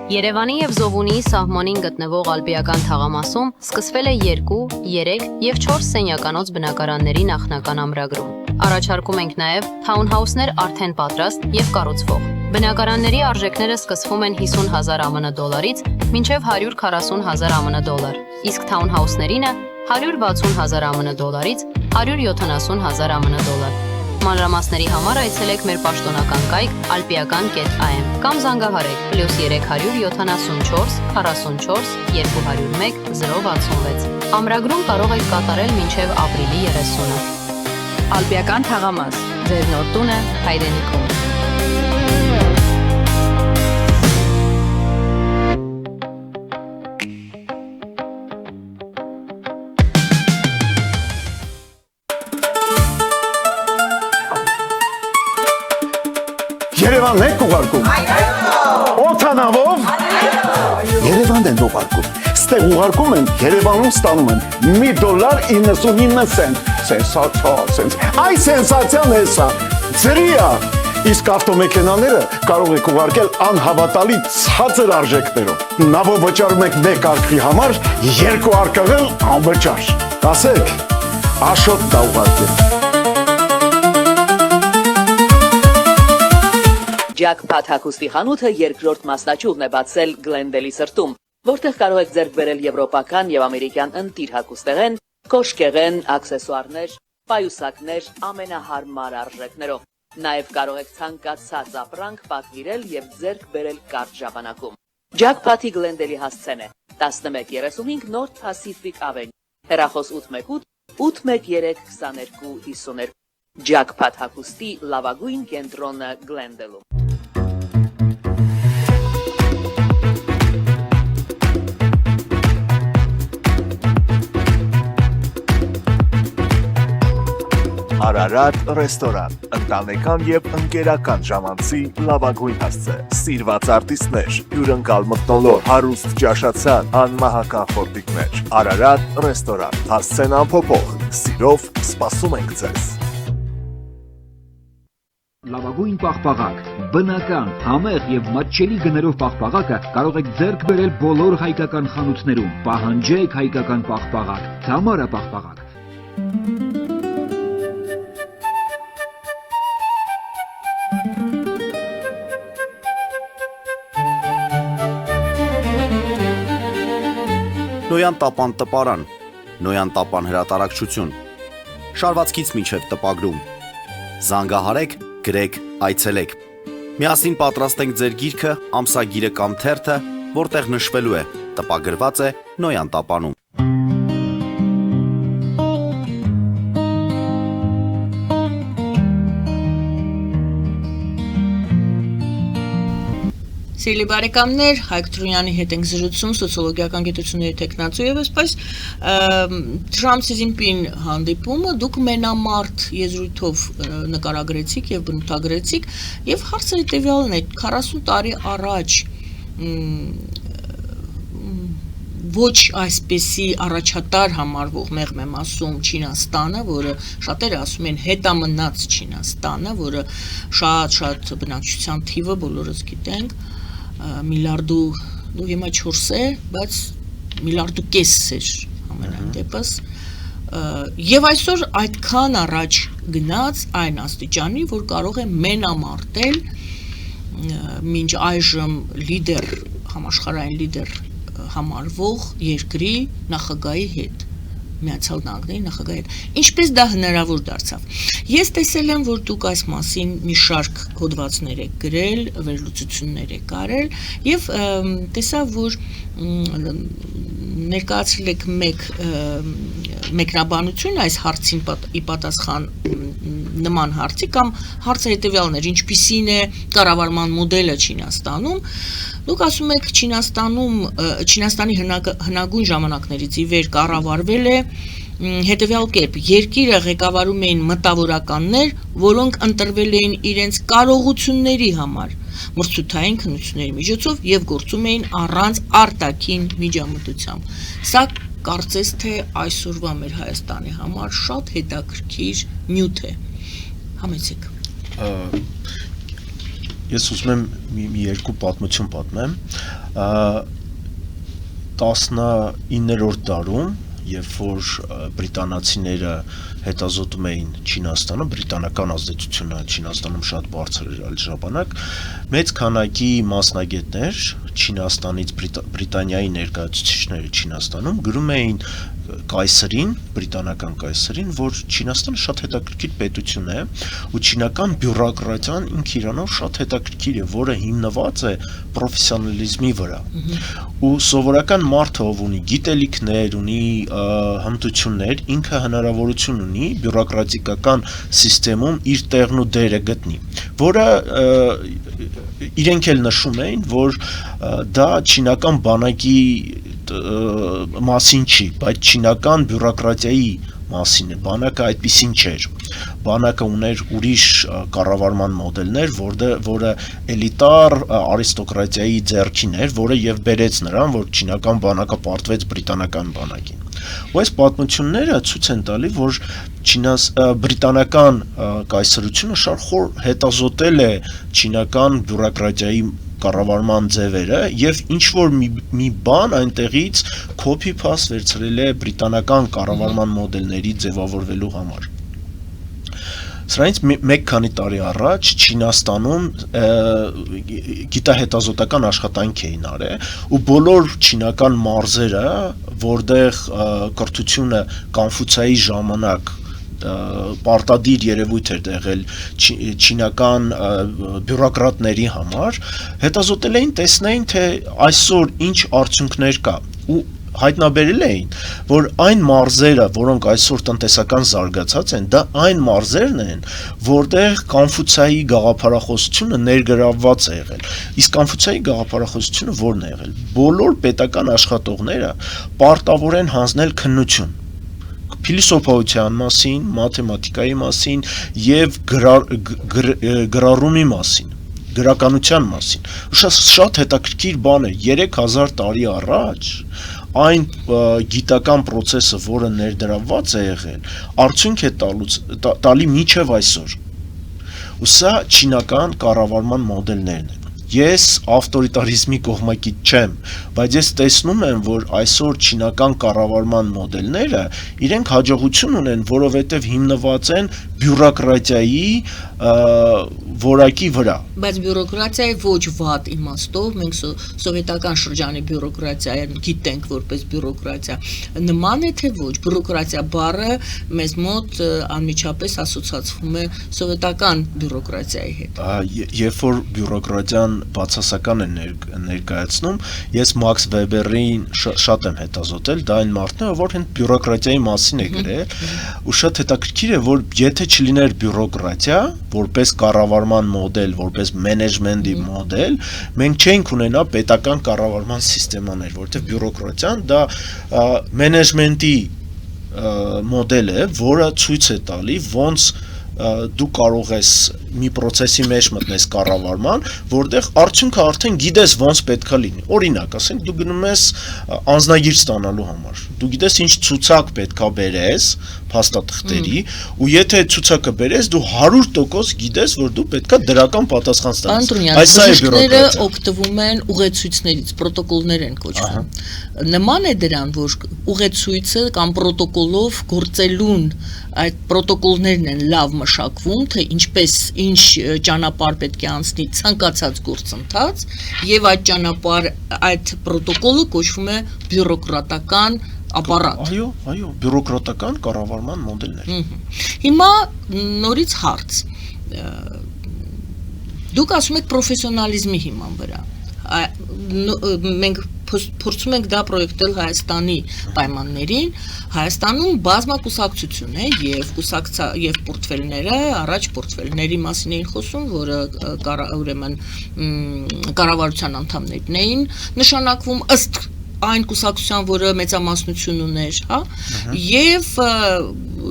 Երևանի եւ Զովունի սահմանին գտնվող ալպիական թաղամասում սկսվել է 2, 3 եւ 4 սենյականոց բնակարանների նախնական ամրագրում։ Առաջարկում ենք նաեւ թաունհաուսներ արդեն պատրաստ եւ կառուցվող։ Բնակարանների արժեքները սկսվում են 50,000 ԱՄՆ դոլարից մինչև 140,000 ԱՄՆ դոլար, իսկ թաունհաուսներինը 160,000 ԱՄՆ դոլարից 170,000 ԱՄՆ դոլար։ Մանրամասների համար այցելեք մեր պաշտոնական կայք alpiakan.am կամ զանգահարեք +374 44 201 066։ Ամրագրում կարող եք կատարել մինչև ապրիլի 30-ը։ Ալպիական թաղամաս, ձեր նոր տունը Հայրենիքում։ Երևանն եք ուղարկում։ Օթանավով։ Երևանն են ուղարկում։ Ստեղ ուղարկում են, Երևանում ստանում են $1.99 Սենսացիա։ Այ սենսացիան էսա։ Ծրիա։ Իսկ ավտոմեքենաները կարող եք ուղարկել անհավատալի ցածր արժեքներով։ Նավը վճարում եք 1 արկղի համար, 2 արկղել անվճար։ Ասեք, Աշոտ դա ուղարկել։ Jackpot հագուստի խանութը երկրորդ մասնաճյուղն է բացել Գլենդելի սրտում, որտեղ կարող եք ձեռք բերել եվրոպական եւ ամերիկյան ընտիր հագուստեղեն, կոշկեղեն, աքսեսուարներ, պայուսակներ ամենահարմար արժեքներով։ Նաեւ կարող եք ցանկացած ապրանք պատվիրել եւ ձեռք բերել կարճ ժամանակում։ Jackpot-ի Գլենդելի հասցեն է 1135 North Pacific Avenue, հեռախոս 818 813 2252։ Jackpot հագուստի լավագույն կենտրոնը Գլենդելում։ Արարատ ռեստորան, ընտանեկան եւ ընկերական ժամանցի լավագույն հասցե, սիրված արտիստներ, հյուրընկալ մթնոլորտ, հարուստ ճաշացան, անմահական խորտիկներ։ Արարատ ռեստորան, հասցեն անփոփոխ, սիրով սպասում ենք ձեզ։ Լավագույն պաղպաղակ, բնական, համեղ եւ մատչելի գներով պաղպաղակը կարող եք ձեռք բերել բոլոր հայկական խանութներում։ Պահանջեք հայկական պաղպաղակ, Թամարա պաղպաղակ։ Նոյան տապան տպարան, Նոյան տապան հրատարակչություն, շարվածքից մինչև տպագրում, զանգահարեք, գրեք, այցելեք, միասին պատրաստենք ձեր գիրքը, ամսագիրը կամ թերթը, որտեղ նշվելու է, տպագրված է Նոյան տապանում։ Սիրելի բարեկամներ, Հայկ Թրունյանի հետ ենք զրուցում սոցիոլոգիական գիտությունների տեխնացու եւ այսպես Trump Xi Jinping հանդիպումը դուք մենամարտ եզրույթով նկարագրեցիք եւ բնութագրեցիք եւ հարցը հետեւյալն է 40 տարի առաջ ոչ այսպեսի առաջատար համարվող մեղմ եմ ասում Չինաստանը, որը շատերը ասում են հետամնաց Չինաստանը, որը շատ բնակչության թիվը բոլորս գիտենք միլիարդու հիմա 4 է, բայց միլիարդու կես էր ամենայն դեպս եւ այսօր այդքան առաջ գնաց այն աստիճանի, որ կարող է մենամարտել մինչ այժմ լիդեր համաշխարհային լիդեր համարվող երկրի նախագահի հետ Միացյալ Նահանգների նախագահի հետ։ Ինչպես դա հնարավոր դարձավ։ Ես տեսել եմ, որ դուք այս մասին մի շարք հոդվածներ եք գրել, վերլուծություններ եք արել եւ տեսա, որ ներկայացրել եք մեկ մեկնաբանություն այս հարցին ի պատասխան նման հարցի կամ հարցը հետեւյալն էր. ինչպիսին է կառավարման մոդելը Չինաստանում։ Դուք ասում եք Չինաստանի հնագույն ժամանակներից ի վեր կառավարվել է հետևյալ կերպ. երկիրը ղեկավարում էին մտավորականներ, որոնք ընտրվել էին իրենց կարողությունների համար մրցութային քննությունների միջոցով եւ գործում էին առանց արտաքին միջամտությամբ։ Սա կարծես թե այսօրվա մեր Հայաստանի համար շատ հետաքրքիր նյութ է։ Համեցեք։ Ես ուզում եմ մի երկու պատմություն պատմեմ։ 19-րդ դարում, երբ որ բրիտանացիները հետազոտում էին Չինաստանը, բրիտանական ազդեցությունը Չինաստանում շատ բարձր էր այդ ժամանակ, մեծ քանակի մասնագետներ Չինաստանից Բրիտանիայի ներկայացուցիչները Չինաստանում գրում էին կայսրին, բրիտանական կայսրին, որ Չինաստանը շատ հետաքրքիր պետություն է ու չինական բյուրոկրատիան ինքը իրանով շատ հետաքրքիր է, որը հիմնված է պրոֆեսիոնալիզմի վրա։ Ու սովորական մարդը, ով ունի գիտելիքներ, ունի հմտություններ, ինքը հնարավորություն ունի բյուրոկրատիկական համակարգում իր տեղն ու դերը գտնի, որը իրենք էլ նշում էին, որ դա չինական բանակի մասին չի, բայց չինական բյուրոկրատիայի մասին է, բանակը այդպիսին չէր, բանակը ուներ ուրիշ կառավարման մոդելներ, որը էլիտար արիստոկրատիայի ձեռքին էր, որը եւ բերեց նրան, որ չինական բանակը պարտվեց բրիտանական բանակին։ Ու այս պատմությունները ցույց են տալի, որ բրիտանական կայսրությունը շատ խոր հետազոտել է չինական բյուրոկրատիայի կառավարման ձևերը եւ ինչ որ մի բան այնտեղից copy paste վերցրել է բրիտանական կառավարման մոդելների ձևավորվելու համար։ Սրանից մեկ քանի տարի առաջ Չինաստանում գիտահետազոտական աշխատանք էին արել ու բոլոր չինական մարզերը, որտեղ կրթությունը Կոնֆուցիայի ժամանակ պարտադիր երևույթ էր եղել չինական բյուրոկրատների համար, հետազոտել էին, տեսնեին, թե այսօր ինչ արդյունքներ կա ու հայտնաբերել էին, որ այն մարզերը, որոնք այսօր տնտեսական զարգացած են, դա այն մարզերն են, որտեղ Կոնֆուցիայի գաղափարախոսությունը ներգրավված է եղել։ Իսկ Կոնֆուցիայի գաղափարախոսությունը ո՞րն է եղել։ Բոլոր պետական աշխատողները պարտավոր են հանձնել քննություն փիլիսոփայության մասին, մաթեմատիկայի մասին եւ գրառումի մասին, գրականության մասին։ Շատ հետաքրքիր բան է, 3000 տարի առաջ այն գիտական process-ը, որը ներդրված է եղել, արդյունք է տալի մինչև այսօր։ Ու սա չինական կառավարման մոդելներն են։ Ես ավտորիտարիզմի կողմակից չեմ, բայց ես տեսնում եմ, որ այսօր չինական կառավարման մոդելները իրենք հաջողություն ունեն, որովհետև հիմնված են բյուրոկրատիայի որակի վրա։ Բայց բյուրոկրատիայի ոչ վատ իմաստով, մենք սովետական շրջանի բյուրոկրատիան գիտենք որպես բյուրոկրատիա, նման է թե ոչ, բյուրոկրատիա բառը մեզ մոտ անմիջապես ասոցացվում է սովետական բյուրոկրատիայի հետ։ Երբ որ բյուրոկրատիան բացասական է ներկայացնում, ես Մաքս Վեբերին շատ եմ հետազոտել, դա այն մարդն է, որ հենց բյուրոկրատիայի մասին է գրել, ու շատ հետաքրքիր է, որ եթե չլիներ բյուրոկրատիա, որպես կառավարման մոդել, որպես մենեջմենտի մոդել, մենք չենք ունենա պետական կառավարման համակարգեր, որտեղ բյուրոկրատիան դա մենեջմենտի մոդել է, որը ցույց է տալի ոնց դու կարող ես մի process-ի մեջ մտնես կառավարման, որտեղ արդյունքը արդեն գիտես ոնց պետքա լինի։ Օրինակ, ասենք դու գնում ես անձնագիր ստանալու համար։ Դու գիտես ինչ ցուցակ պետքա բերես փաստաթղթերի, ու եթե ցուցակը բերես, դու 100% գիտես, որ դու պետքա դրական պատասխան ստանաս։ Այս սա է բյուրոկրատիան։ Օգտվում են ուղեցույցներից, պրոտոկոլներ են կոչվում։ Նման է դրան, որ ուղեցույցը կամ պրոտոկոլով գործելուն այդ պրոտոկոլներն են լավ մշակվում, թե ինչպես ինչ ճանապարհ պետք է անցնի ցանկացած գործընթաց, եւ այդ ճանապարհ այդ պրոտոկոլը կոչվում է բյուրոկրատական ապարատ։ Այո, բյուրոկրատական կառավարման մոդելներ։ Հիմա նորից հարց։ Դուք ասում եք պրոֆեսիոնալիզմի հիման վրա։ Մենք փորձում ենք դա պրոյեկտել Հայաստանի պայմաններին, Հայաստանում բազմակուսակցություն է եւ պորտֆելները, առաջ պորտֆելների մասին էին խոսում, որը ուրեմն կառավարության անդամներն էին նշանակվում ըստ այն կուսակցության, որը մեծամասնություն ուներ, հա, եւ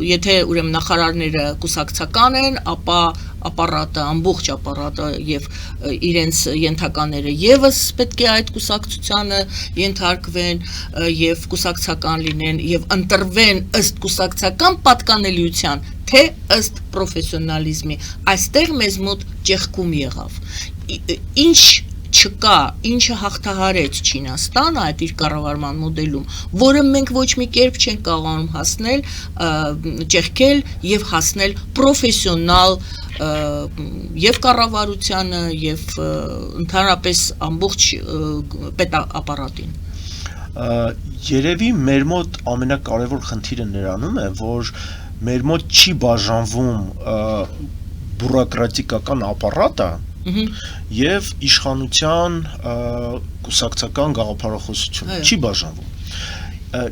եթե ուրեմն նախարարները կուսակցական են, ապա ապարատը, ամբողջ ապարատը եւ իրենց ենթակաները եւս պետք է այդ կուսակցությանը ենթարկվեն եւ կուսակցական լինեն եւ ընտրվեն ըստ կուսակցական պատկանելիության, թե ըստ պրոֆեսիոնալիզմի։ Այստեղ մեզ մոտ ճեղքում եղավ։ Ինչ չկա, ինչը հաղթահարեց Չինաստանը այդ իր կառավարման մոդելում, որը մենք ոչ մի կերպ չենք կարողանում հասնել, ճեղքել եւ հասնել պրոֆեսիոնալ եւ կառավարությանը եւ ընդհանրապես ամբողջ պետապարատին։ Երևի մեր մոտ ամենակարևոր խնդիրը նրանում է, որ մեր մոտ չի բաժանվում բյուրոկրատիկական ապարատը եւ իշխանության կուսակցական գաղափարախոսությունը չի բաժանվում։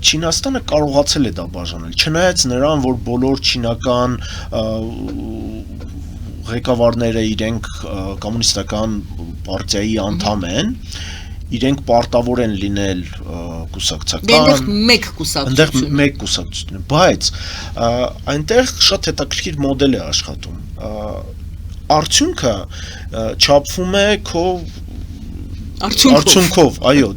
Չինաստանը կարողացել է դա բաժանել, չնայած նրան, որ բոլոր չինական ղեկավարները իրենք կոմունիստական պարտիայի անդամ են, իրենք պարտավոր են լինել կուսակցական, այնտեղ մեկ կուսակցություն, բայց այնտեղ շատ հետաքրքիր մոդել է աշխատում։ Արդյունքը չափվում է քո արդյունքով, այո,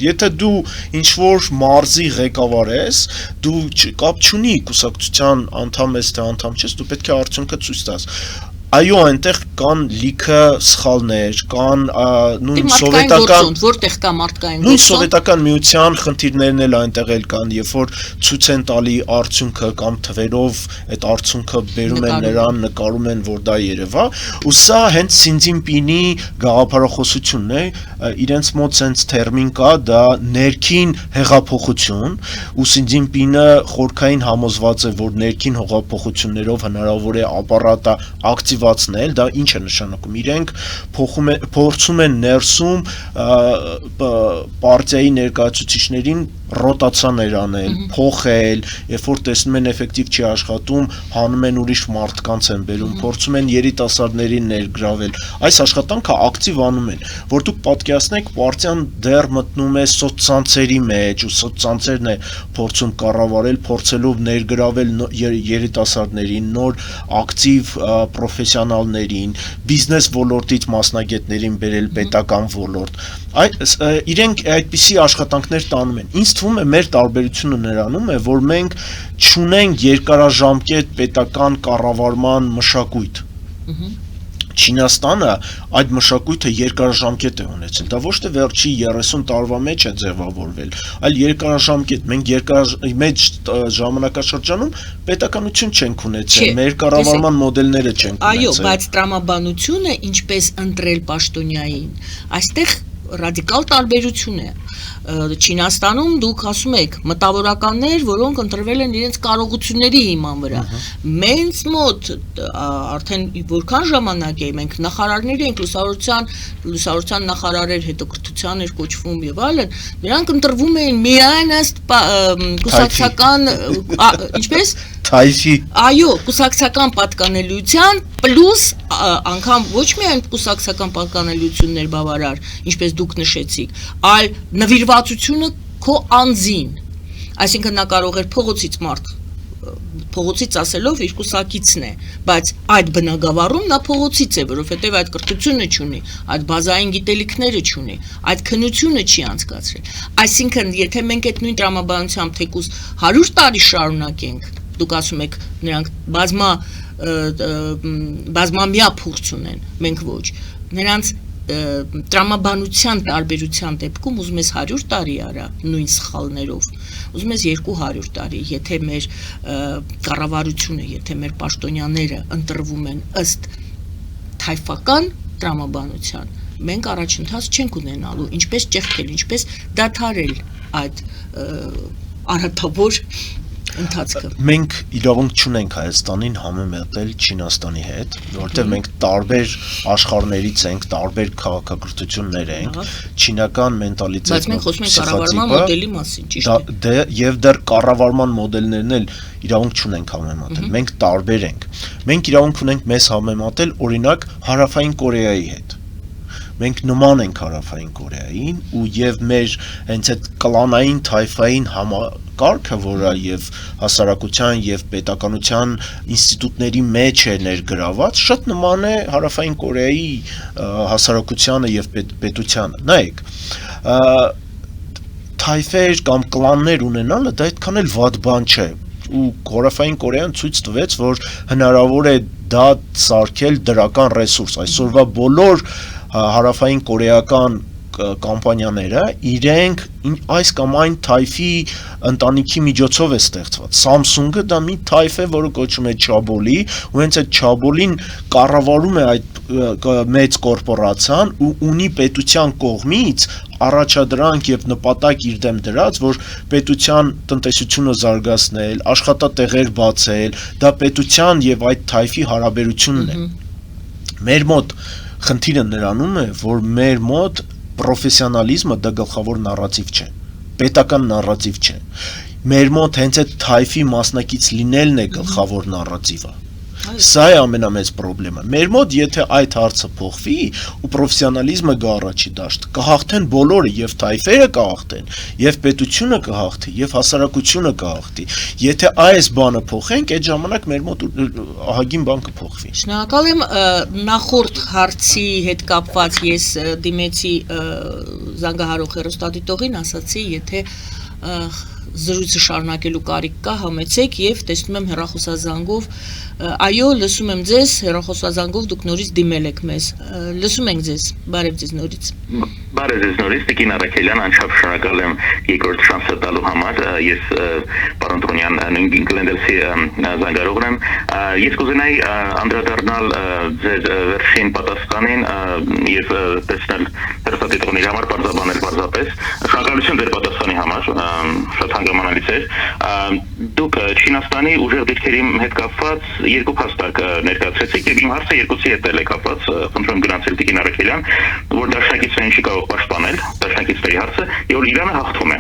եթե դու ինչ-որ մարզի ղեկավար ես, դու կապ չունի կուսակցության անդամ ես թե անդամ չես, դու պետք է արդյունքը ցույց տաս։ Այո, այնտեղ կան լիքը սխալներ, կան նույն սովետական որտեղ կա մարդկային նույն սովետական միության խնդիրներն էլ այնտեղ էլ կան, երբ որ ցույց են տալի արդյունքը կամ թվերով այդ արդյունքը բերում են նրան, նկարում են, որ դա երևա, ու սա հենց Սին Ցզինպինի գաղափարախոսությունն է, իրենց մոտ sense թերմին կա, դա ներքին հեղափոխություն, ու Սին Ցզինպինը խորքային համոզված է, որ ներքին հեղափոխություններով հնարավոր է ապարատը ակտիվացնել, դա ինչ է նշանակում, իրենք փորձում են ներսում պարտիայի ներկայացուցիչներին ռոտացիաներ անել, փոխել, երբ որ տեսնում են էֆեկտիվ չի աշխատում, հանում են ուրիշ մարդկանց են բերում, փորձում են երիտասարդներին ներգրավել։ Այս աշխատանքը ակտիվ անում են, որ դուք պատկերացնեք, պարտիան դեռ մտնում է սոցցանցերի մեջ, ու սոցցանցերն է փորձում կառավարել, փորձելով ներգրավել երիտասարդներին, նոր ակտիվ պրոֆեսիոնալներին, բիզնես ոլորտից մասնագետներին բերել պետական ոլորտ։ Իրենք այդպիսի աշխատանքներ տանում են։ Ինձ թվում է մեր տարբերությունը նրանում է, որ մենք չունենք երկարաժամկետ պետական կառավարման մշակույթ։ Չինաստանը այդ մշակույթը երկարաժամկետ է ունեցել, դա ոչ թե վերջի 30 տարվա մեջ է ձևավորվել, այլ երկարաժամկետ, մենք մեծ ժամանակաշրջանում պետականություն չենք ունեցել, մեր կառավարման մոդելները չենք ունեցել։ Այո, բայց տրամաբանությունը ինչպես ընտրել պաշտոնյային, այստեղ ռադիկալ տարբերություն է։ Չինաստանում դուք ասում եք մտավորականներ, որոնք ընտրվել են իրենց կարողությունների հիման վրա։ Մենք մոտ արդեն որքան ժամանակ է, մենք նախարարներ ենք, լուսավորության նախարարեր, հետաքրքրության էր կոչվում եւ այլն, նրանք ընտրվում էին միայն ըստ կուսակցական, ինչպես Թայֆի։ Այո, կուսակցական պատկանելիության պլյուս անգամ ոչ միայն կուսակցական պատկանելիություններ բավարար, ինչպես դուք նշեցիք, այլ նվիրվածությունը քո անձին։ Այսինքն նա կարող էր փողոցից ասելով իր կուսակիցն է, բայց այդ բնագավառում նա փողոցից է, որովհետև այդ կրթությունը չունի, այդ բազային գիտելիքները չունի, այդ քննությունը չի անցկացրել։ Այսինքն, եթե մենք այդ նույն տրամաբանությամբ թեկուզ 100 տարի շարունակենք, դուք ասում եք նրանք բազմամյա փորձ ունեն, մենք ոչ, նրանց տրամաբանության տարբերության դեպքում ուզում ես 100 տարի արա նույն սխալներով, ուզում ես 200 տարի, եթե մեր կառավարությունը, եթե մեր պաշտոնյաները ընտրվում են ըստ թայֆական տրամաբանության, մենք առաջընթաց չենք ունենալու, ինչպես ճեղքել, ինչպես դադարել այդ արատավոր ընթացքը։ Մենք իրավունք չունենք Հայաստանին համեմատել Չինաստանի հետ, որովհետև մենք տարբեր աշխարհներից ենք, տարբեր քաղաքակրթություններ ենք, չինական մենտալիտետը, բայց մենք խոսում ենք կառավարման մոդելի մասին, ճիշտ է։ Եվ դեռ կառավարման մոդելներն էլ իրավունք չունենք համեմատել։ Մենք տարբեր ենք։ Մենք իրավունք ունենք մեզ համեմատել, օրինակ, Հարավային Կորեայի հետ։ Մենք նման ենք Հարավային Կորեային ու եւ մեր հենց այդ կլանային թայֆային համակարգը, որը եւ հասարակության եւ պետականության ինստիտուտների մեջ է ներգրաված, շատ նման է Հարավային Կորեայի հասարակությանը եւ պետությանը։ Նայեք, թայֆեր կամ կլաններ ունենալը դա այդքան էլ վատ բան չէ։ Ու Հարավային Կորեան ցույց տվեց, որ հնարավոր է դա սարքել դրական ռեսուրս։ Այսօրվա բոլոր հարավային կորեական կամպանիաները իրենք այս կամ այն թայֆի ընտանիքի միջոցով է ստեղծված։ Samsung-ը դա մի թայֆ է, որը կոչվում է Chaebol-ի, ու հենց այդ Chaebol-ին կառավարում է այդ մեծ կորպորացիան ու ունի պետության կողմից առաջադրանք եւ նպատակ իր դեմ դրած, որ պետության տնտեսությունը զարգացնել, աշխատատեղեր բացել, դա պետության եւ այդ թայֆի հարաբերությունն է։ Մեր մոտ խնդիրը նրանում է, որ մեր մոտ պրոֆեսիոնալիզմը դա գլխավոր նարատիվ չէ, պետական նարատիվ չէ։ Մեր մոտ հենց այդ թայֆի մասնակից լինելն է գլխավոր նարատիվը։ Սա է ամենամեծ խնդիրը։ Մեր մոտ եթե այդ հարցը փոխվի ու պրոֆեսիոնալիզմը գա առաջի դաշտ, կհաղթեն բոլորը, եւ թայֆերը կհաղթեն, եւ պետությունը կհաղթի, եւ հասարակությունը կհաղթի։ Եթե այս բանը փոխենք, այդ ժամանակ մեր մոտ ահագին բան կփոխվի։ Շնորհակալ եմ, նախորդ հարցի հետ կապված ես դիմեցի զանգահարող հեռուստադիտողին, ասացի, եթե զրույցը շարունակելու կարիք կա, համեցեք եւ տեսնում եմ հեռախոսազանգով, այո, լսում եմ ձեզ, հեռախոսազանգով դուք նորից դիմել եք մեզ, լսում ենք ձեզ, բարև ձեզ նորից։ Բարև ձեզ նորից, Տիկին Արաքելյան, անչափ շնորհակալ եմ երկրորդ շանսը տալու համար, ես պարոն Տրոնյան Գլենդելսի զանգարողն եմ, ես կուզենայի անդրադառնալ ձեր վերջին պատասխանին եւ տեսնել հեռուստադիտողների համար բարձրաբանել պարզապես, շնորհակալություն ձեր պատասխանի համար, շատ հանգամանալից էր, դուք Չինաստանի ուժեղ դիրքերի հետ կապված երկու փաստակ ներկայացրեցիք եւ իմ հարցը երկուսի հետ է կապված, խնդրում գնացել Տիկին Արաքելյան, որ դաշնակիցներին չի կարող պաշտպանել, դաշնակիցների հարցը, եւ որ Իրանը հաղթում է։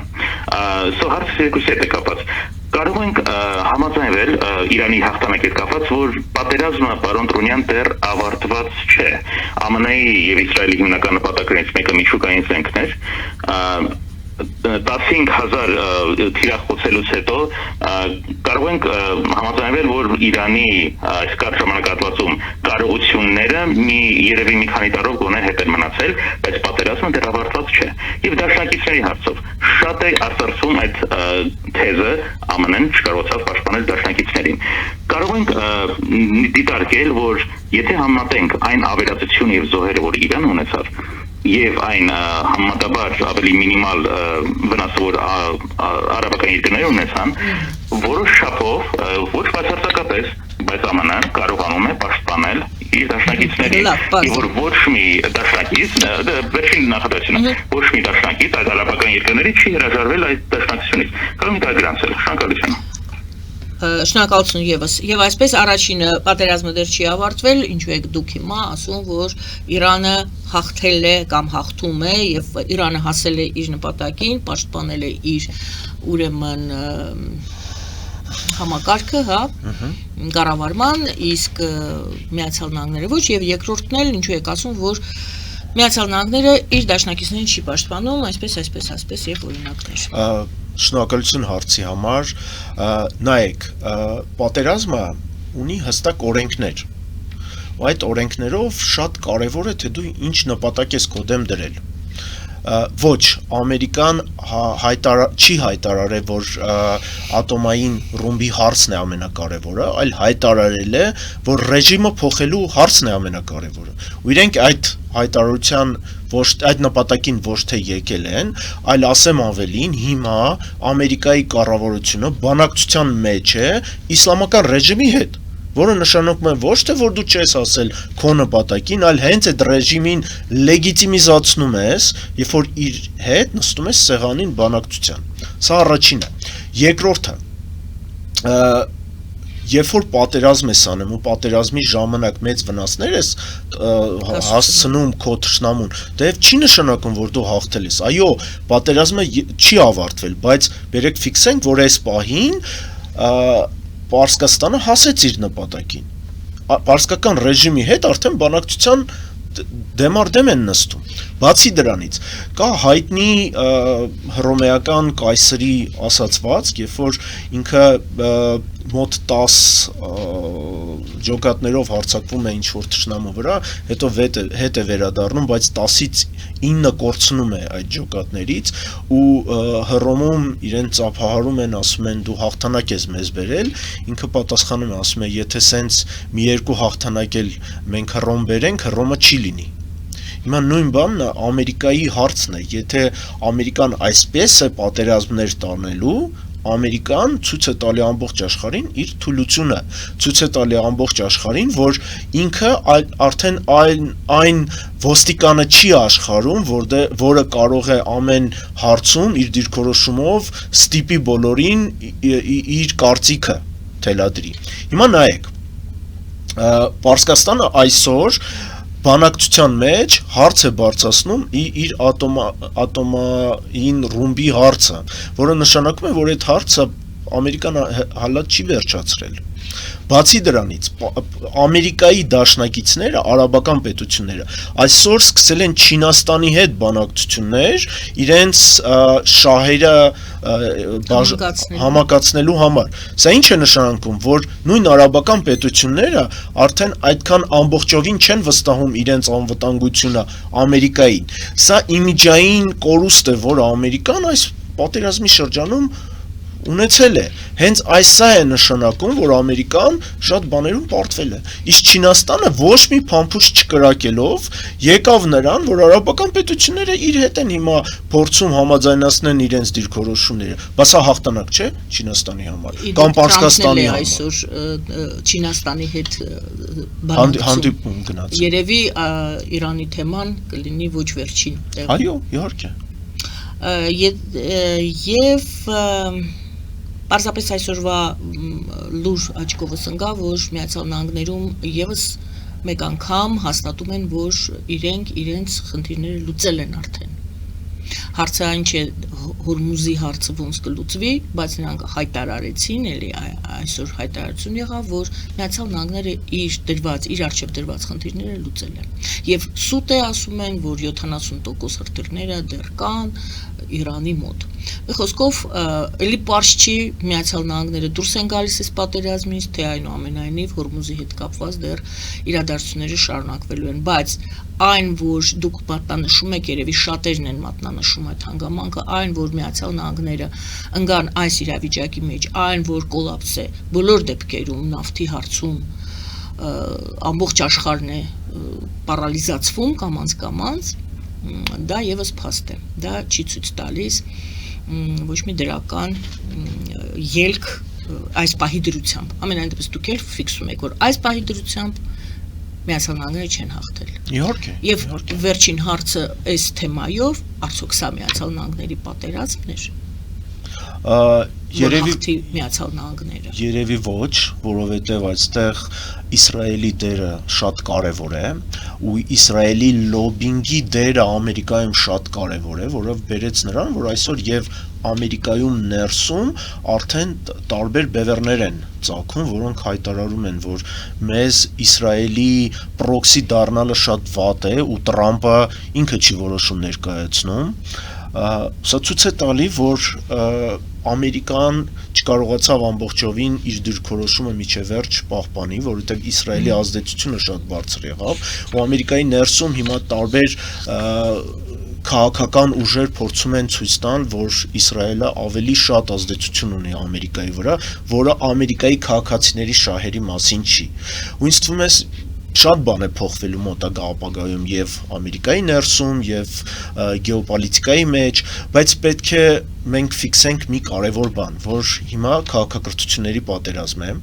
Սա հարցը երկուսի հետ է կապված։ Կարող ենք համաձայնվել Իրանի հաղթանակի հետ կապված, որ պատերազմը պարոն Տրոնյան դեռ ավարտված չէ։ ԱՄՆ-ի եւ Իսրայելի հիմնական նպատակներից մեկը միջուկային զենքներ, 15,000 թիրախոցելուց հետո կարող ենք համաձայնվել, որ Իրանի այս կարճ ժամանակահատվածում կարողությունները երևի մի քանի տարով գոնե հետ են մնացել, բայց պատերազմը դեռ ավարտված չէ։ Եվ դաշնակիցների հարցով շատ է արծարծում այդ թեզը, ԱՄՆ-ն չկարողացավ պաշտպանել դաշնակիցներին։ Կարող ենք դիտարկել, որ եթե համեմատենք այն ավերածությունը եւ զոհերը, որ Իրանը ունեցավ, եւ այն համեմատաբար ավելի մինիմալ վնասը, որ արաբական երկրները ունեցան, որոշ չափով, ոչ բացարձակապես, բայց ԱՄՆ-ն կարողանում է պաշտպանել իր դաշնակիցներին, եւ որ ոչ մի դաշնակից, վերջին նախադասությունը, ոչ մի դաշնակից այդ արաբական երկրների չի հրաժարվել այդ դաշնակցությունից։ Կարող ենք գրանցել, շնորհակալություն։ Շնորհակալություն եւս։ Եվ այսպես առաջինը պատերազմը դեռ չի ավարտվել, ինչու եք դուք հիմա ասում, որ Իրանը հաղթել է կամ հաղթում է եւ Իրանը հասել է իր նպատակին, պաշտպանել է իր ուրեմն համակարգը, հա, կառավարման, իսկ Միացյալ Նահանգները ոչ, եւ երկրորդն էլ ինչու եք ասում, որ Միացյալ Նահանգները իր դաշնակիցներին չի պաշտպանում, այսպես եւ օրինակներ։ Շնորհակալություն հարցի համար, նայեք, պատերազմը ունի հստակ օրենքներ, ու այդ օրենքներով շատ կարևոր է, թե դու ինչ նպատակ ես քո դեմ դրել։ Ոչ, Ամերիկան չի հայտարարել, որ ատոմային ռումբի հարցն է ամենակարևորը, այլ հայտարարել է, որ ռեժիմը փոխելու հարցն է ամենակարևորը։ Ու իրենք այդ հայտարարության այդ նպատակին ոչ թե եկել են, այլ ասեմ ավելին, հիմա Ամերիկայի կառավարությունը բանակցության մեջ է իսլամական ռեժիմի հետ, որը նշանակում է ոչ թե որ դու չես ասել քո նպատակին, այլ հենց այդ ռեժիմին լեգիտիմիզացնում ես, երբ որ իր հետ նստում ես սեղանին բանակցության։ Սա առաջինը։ Երկրորդը երբ որ պատերազմ ես անում ու պատերազմի ժամանակ մեծ վնասներ ես հասցնում քո թշնամուն, դեև չի նշանակում, որ դու հաղթել ես։ Այո, պատերազմը չի ավարտվել, բայց բերեք ֆիքսենք, որ այս պահին Պարսկաստանը հասեց իր նպատակին։ Պարսկական ռեժիմի հետ արդեն բանակցության դեմարդեմ են նստում։ Բացի դրանից, կա հայտնի հռոմեական կայսրի ասացվածք, երբ որ ինքը մոտ 10 ջոկատներով հարձակվում է ինչ-որ թշնամու վրա, հետո հետ է վերադառնում, բայց 10-ից 9 կորցնում է այդ ջոկատներից ու Հռոմում իրեն ծափահարում են, ասում են դու հաղթանակ ես մեզ բերել, ինքը պատասխանում է, ասում է եթե սենց մի երկու հաղթանակ էլ մենք Հռոմ բերենք, Հռոմը չի լինի։ Հիմա նույն բանն Ամերիկայի հարցն է, եթե Ամերիկան այսպես է պատերազմներ տանելու, Ամերիկան ցույց է տալի ամբողջ աշխարհին իր թուլությունը, ցույց է տալի ամբողջ աշխարհին, որ ինքը արդեն այն ոստիկանը չի աշխարհում, որը կարող է ամեն հարցում իր դիրքորոշումով ստիպի բոլորին իր կարծիքը թելադրի։ Հիմա նայեք, Պարսկաստանը այսօր բանակցության մեջ հարց է բարձրացնում իր ատոմային ռումբի հարցը, որը նշանակում է, որ այդ հարցը Ամերիկան հալա չի վերջացրել։ Բացի դրանից, Ամերիկայի դաշնակիցները, արաբական պետությունները, այսօր սկսել են Չինաստանի հետ բանակցություններ իրենց շահերը համակացնելու համար։ Սա ինչ է նշանակում, որ նույն արաբական պետությունները արդեն այդքան ամբողջովին չեն վստահում իրենց անվտանգությունը Ամերիկային։ Սա իմիջային կորուստ է, որ Ամերիկան այս պատերազմի շրջանում ունեցել է, հենց այս սա է նշանակում, որ Ամերիկան շատ բաներում պարտվել է, իսկ Չինաստանը ոչ մի փամփուշտ չկրակելով եկավ նրան, որ արաբական պետությունները իր հետ են հիմա փորձում համաձայնացնեն իրենց դիրքորոշումները, բայց սա հաղթանակ չէ Չինաստանի համար, կամ Պարսկաստանի համար։ Այսօր Չինաստանի հետ հանդիպում գնաց։ Երևի Իրանի թեման կլինի ոչ վերջին տեղը։ Այո, իհարկե։ Եվ պարզապես այսօրվա լուր աչքովս ընկա, որ Միացյալ Նահանգներում եւս մեկ անգամ հաստատում են, որ իրենց խնդիրները լուծել են արդեն։ Հարցը այն չէ Հորմուզի հարցը ոնց կլուծվի, բայց նրանք հայտարարեցին, էլի այսօր հայտարարություն եղավ, որ Միացյալ Նահանգները իր արժեվ դրված խնդիրները լուծել են։ Եվ սուտ է ասում են, որ 70% հրթիռները դեռ կան Իրանի մոտ։ Մի խոսքով, էլի պարզ չի Միացյալ Նահանգները դուրս են գալիս այս պատերազմից, թե այնուամենայնիվ Հորմուզի հետ կապված դեռ իրադարձությունները շարունակվելու են, բայց այն, որ դուք մատնանշում եք, երևի շատերն են մատնանշում այդ հանգամանքը, այն, որ Միացյալ Նահանգները ընկան այս իրավիճակի մեջ, այն, որ կոլապս է բոլոր դեպքերում նավթի հարցում ամբողջ աշխարհն է պարալիզացվում կամաց, դա եւս փաստ է, դա չի ցույց տալիս ոչ մի դրական ելք այս պահի դրությամբ։ Ամենայն դեպս դուք եք ֆիքսում եք, որ այս պահի դրությամբ Միացյալ Նահանգները չեն հաղթել։ Իհարկե։ Եվ վերջին հարցը այս թեմայով, արդյոք սա Միացյալ Նահանգների պատերազմն էր։ Երևի ոչ, որովհետև այստեղ Իսրայելի դերը շատ կարևոր է ու Իսրայելի լոբինգի դերը Ամերիկայում շատ կարևոր է, որով բերեց նրան, որ այսօր եւ Ամերիկայում ներսում արդեն տարբեր բևեռներ են ծագում, որոնք հայտարարում են, որ մեզ Իսրայելի պրոքսի դառնալը շատ վատ է ու Տրամպը ինքը չի որոշում ներկայացնում։ Սա ցույց է տալի, որ Ամերիկան չկարողացավ ամբողջովին իր դիրքորոշումը միջև վերջ պահպանի, որովհետև Իսրայելի ազդեցությունը շատ բարձր եղավ, ու Ամերիկայի ներսում հիմա տարբեր քաղաքական ուժեր փորձում են ցույց տալ, որ Իսրայելը ավելի շատ ազդեցություն ունի Ամերիկայի վրա, որը Ամերիկայի քաղաքացիների շահերի մասին չի։ Ու ինձ թվում է շատ բան է փոխվելու մոտակա ապագայում եւ Ամերիկայի ներսում եւ գեոպոլիտիկայի մեջ, բայց պետք է մենք ֆիքսենք մի կարևոր բան, որ հիմա քաղաքակրթությունների պատերազմ է,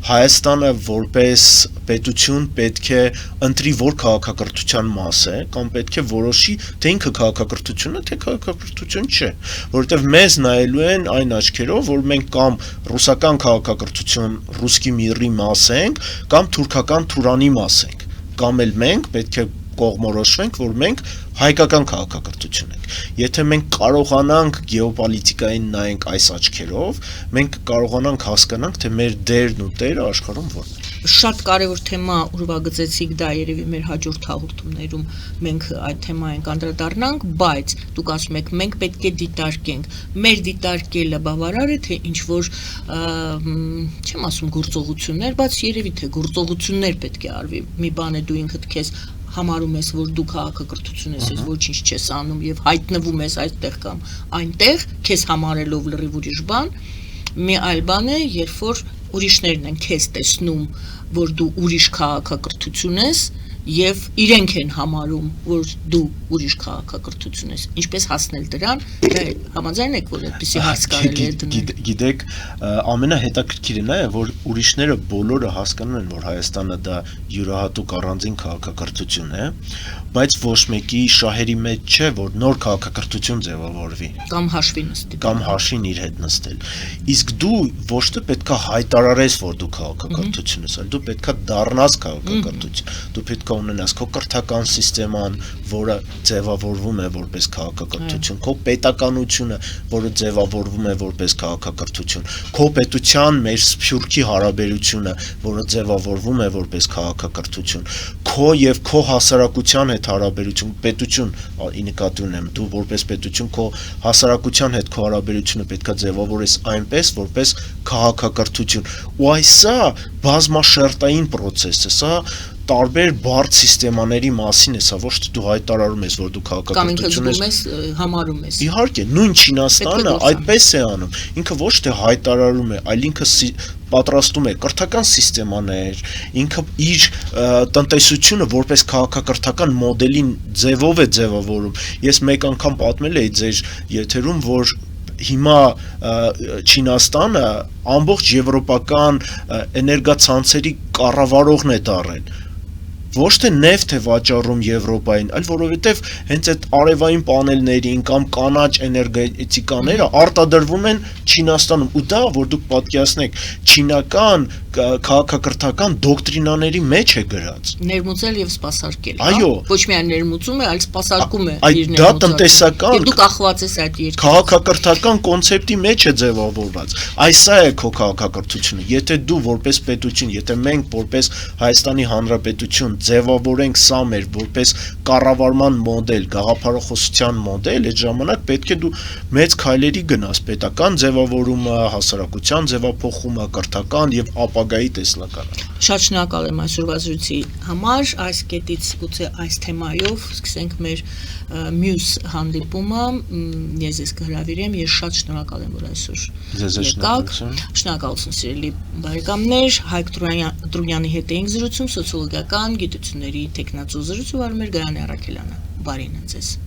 Հայաստանը որպես պետություն պետք է ընտրի որ քաղաքակրթության մաս է կամ պետք է որոշի թե ինքը քաղաքակրթություն է, թե քաղաքակրթություն չէ, որովհետև մեզ նայելու են այն աչքերով, որ մենք կամ ռուսական քաղաքակրթություն, ռուսկի միրի մաս ենք, կամ թուրքական թուրանի մաս ենք, կամ էլ մենք պետք է կողմորոշվենք, որ մենք հայկական քաղաքակրթություն ենք։ Եթե մենք կարողանանք գեոպոլիտիկային նայենք այս աչքերով, մենք կարողանանք հասկանանք, թե մեր դերն ու տերը աշխարհում որն է։ Շատ կարևոր թեմա ուրվագծեցիք, դա երևի մեր հաջորդ հաղորդումներում մենք այդ թեմային կանդրադառնանք, բայց դուք ասում եք, մենք պետք է դիտարկենք։ Մեր դիտարկելը բավարար է, թե ինչ որ չեմ ասում գործողություններ, բայց երևի թե գործողություններ պետք է արվի։ Մի բան է դու ինքդ քեզ համարում ես, որ դու քաղաքակրթություն ես, ես ոչինչ չես անում եւ հայտնվում ես այդտեղ կամ այնտեղ, քեզ համարելով լրիվ ուրիշ բան, մի այլ բան է, երբ որ ուրիշներն են քեզ տեսնում, որ դու ուրիշ քաղաքակրթություն ես եւ իրենք են համարում, որ դու ուրիշ քաղաքակրթություն ես։ Ինչպես հասնել դրան, դա համաձայն եք, որ այդպեսի հարց կարելի է դնել։ Գիտեք, ամենահետաքրքիրը նա է, որ ուրիշները բոլորը հասկանում են, որ Հայաստանը դա յուրահատուկ առանձին քաղաքակրթություն է, բայց ոչ մեկի շահերի մեջ չէ, որ նոր քաղաքակրթություն ձևավորվի կամ հաշվի նստի։ Կամ հաշվին իր հետ նստել։ Իսկ դու ոչ թե պետքա հայտարարես, որ դու քաղաքակրթություն ես, այլ դու պետքա դառնաս քաղաքակրթություն։ Դու պետքա ունենաս քո կրթական սիստեման, որը ձևավորվում է որպես քաղաքակրթություն, քո պետականությունը, որը ձևավորվում է որպես քաղաքակրթություն, քո պետության մեր սփյուռքի հարաբերությունը, որը ձևավորվում է որպես քաղաքակրթություն, քո եւ քո հասարակության հետ հարաբերություն, պետություն, ի նկատի ունեմ, դու որպես պետություն քո հասարակության հետ քո հարաբերությունը պետքա ձևավորես այնպես, որպես քաղաքակրթություն։ Ու այսա բազմաշերտային process է, սա տարբեր բարդ սիստեմաների մասին է, սա ոչ թե դու հայտարարում ես, որ դու քաղաքակրթություն ես, համարում ես։ Իհարկե, նույն Չինաստանը այդպես է անում։ Ինքը ոչ թե հայտարարում է, այլ ինքը պատրաստում է կրթական սիստեմաներ, ինքը իր տնտեսությունը որպես քաղաքակրթական մոդելին ձևով է ձևավորում։ Ես մեկ անգամ պատմել էի ձեր եթերում, որ հիմա Չինաստանը ամբողջ եվրոպական էներգացանցերի կառավարողն է դառել։ Ոչ թե նեֆթ է վաճառում Եվրոպային, այլ որովհետև հենց այդ արևային պանելներին կամ կանաչ էներգետիկաները արտադրվում են Չինաստանում, ու դա, որ դուք պատկերացնեք, չինական քաղաքակրթական դոկտրինաների մեջ է գրած։ Ներմուծել եւ սպասարկել։ Այո։ Ոչ միայն ներմուծում է, այլ սպասարկում է իր դա տնտեսական։ Եվ դու կախված ես այդ երկրից։ Քաղաքակրթական կոնցեպտի մեջ է ձևավորված։ Այսա է քո քաղաքակրթությունը։ Եթե դու որպես պետություն, եթե մենք որպես Հայաստանի Հանրապետություն ձևավորենք սա մեր որպես կառավարման մոդել, գաղափարախոսության մոդել, այդ ժամանակ պետք է դու մեծ քայլերի գնաս պետական ձևավորումը, հասարակության ձևափոխումը, կրթական եւ ապագայի տեսլականը։ Շատ շնորհակալ եմ այսօրվա զրույցի համար, այս կետից գուցե այս թեմայով սկսենք մեր մյուս հանդիպումը, ես ես կհրավիրեմ, ես շատ շնորհակալ եմ, որ այսօր եկաք։ Շնորհակալություն սիրելի բարեկամներ, Հայկ Տրունյանի հետ էինք զրուցում, սոցիոլոգիական գիտությունների տեխնացու զրույցով, Արմեր Գարանի Առաքելյանը։ Բարին ձեզ։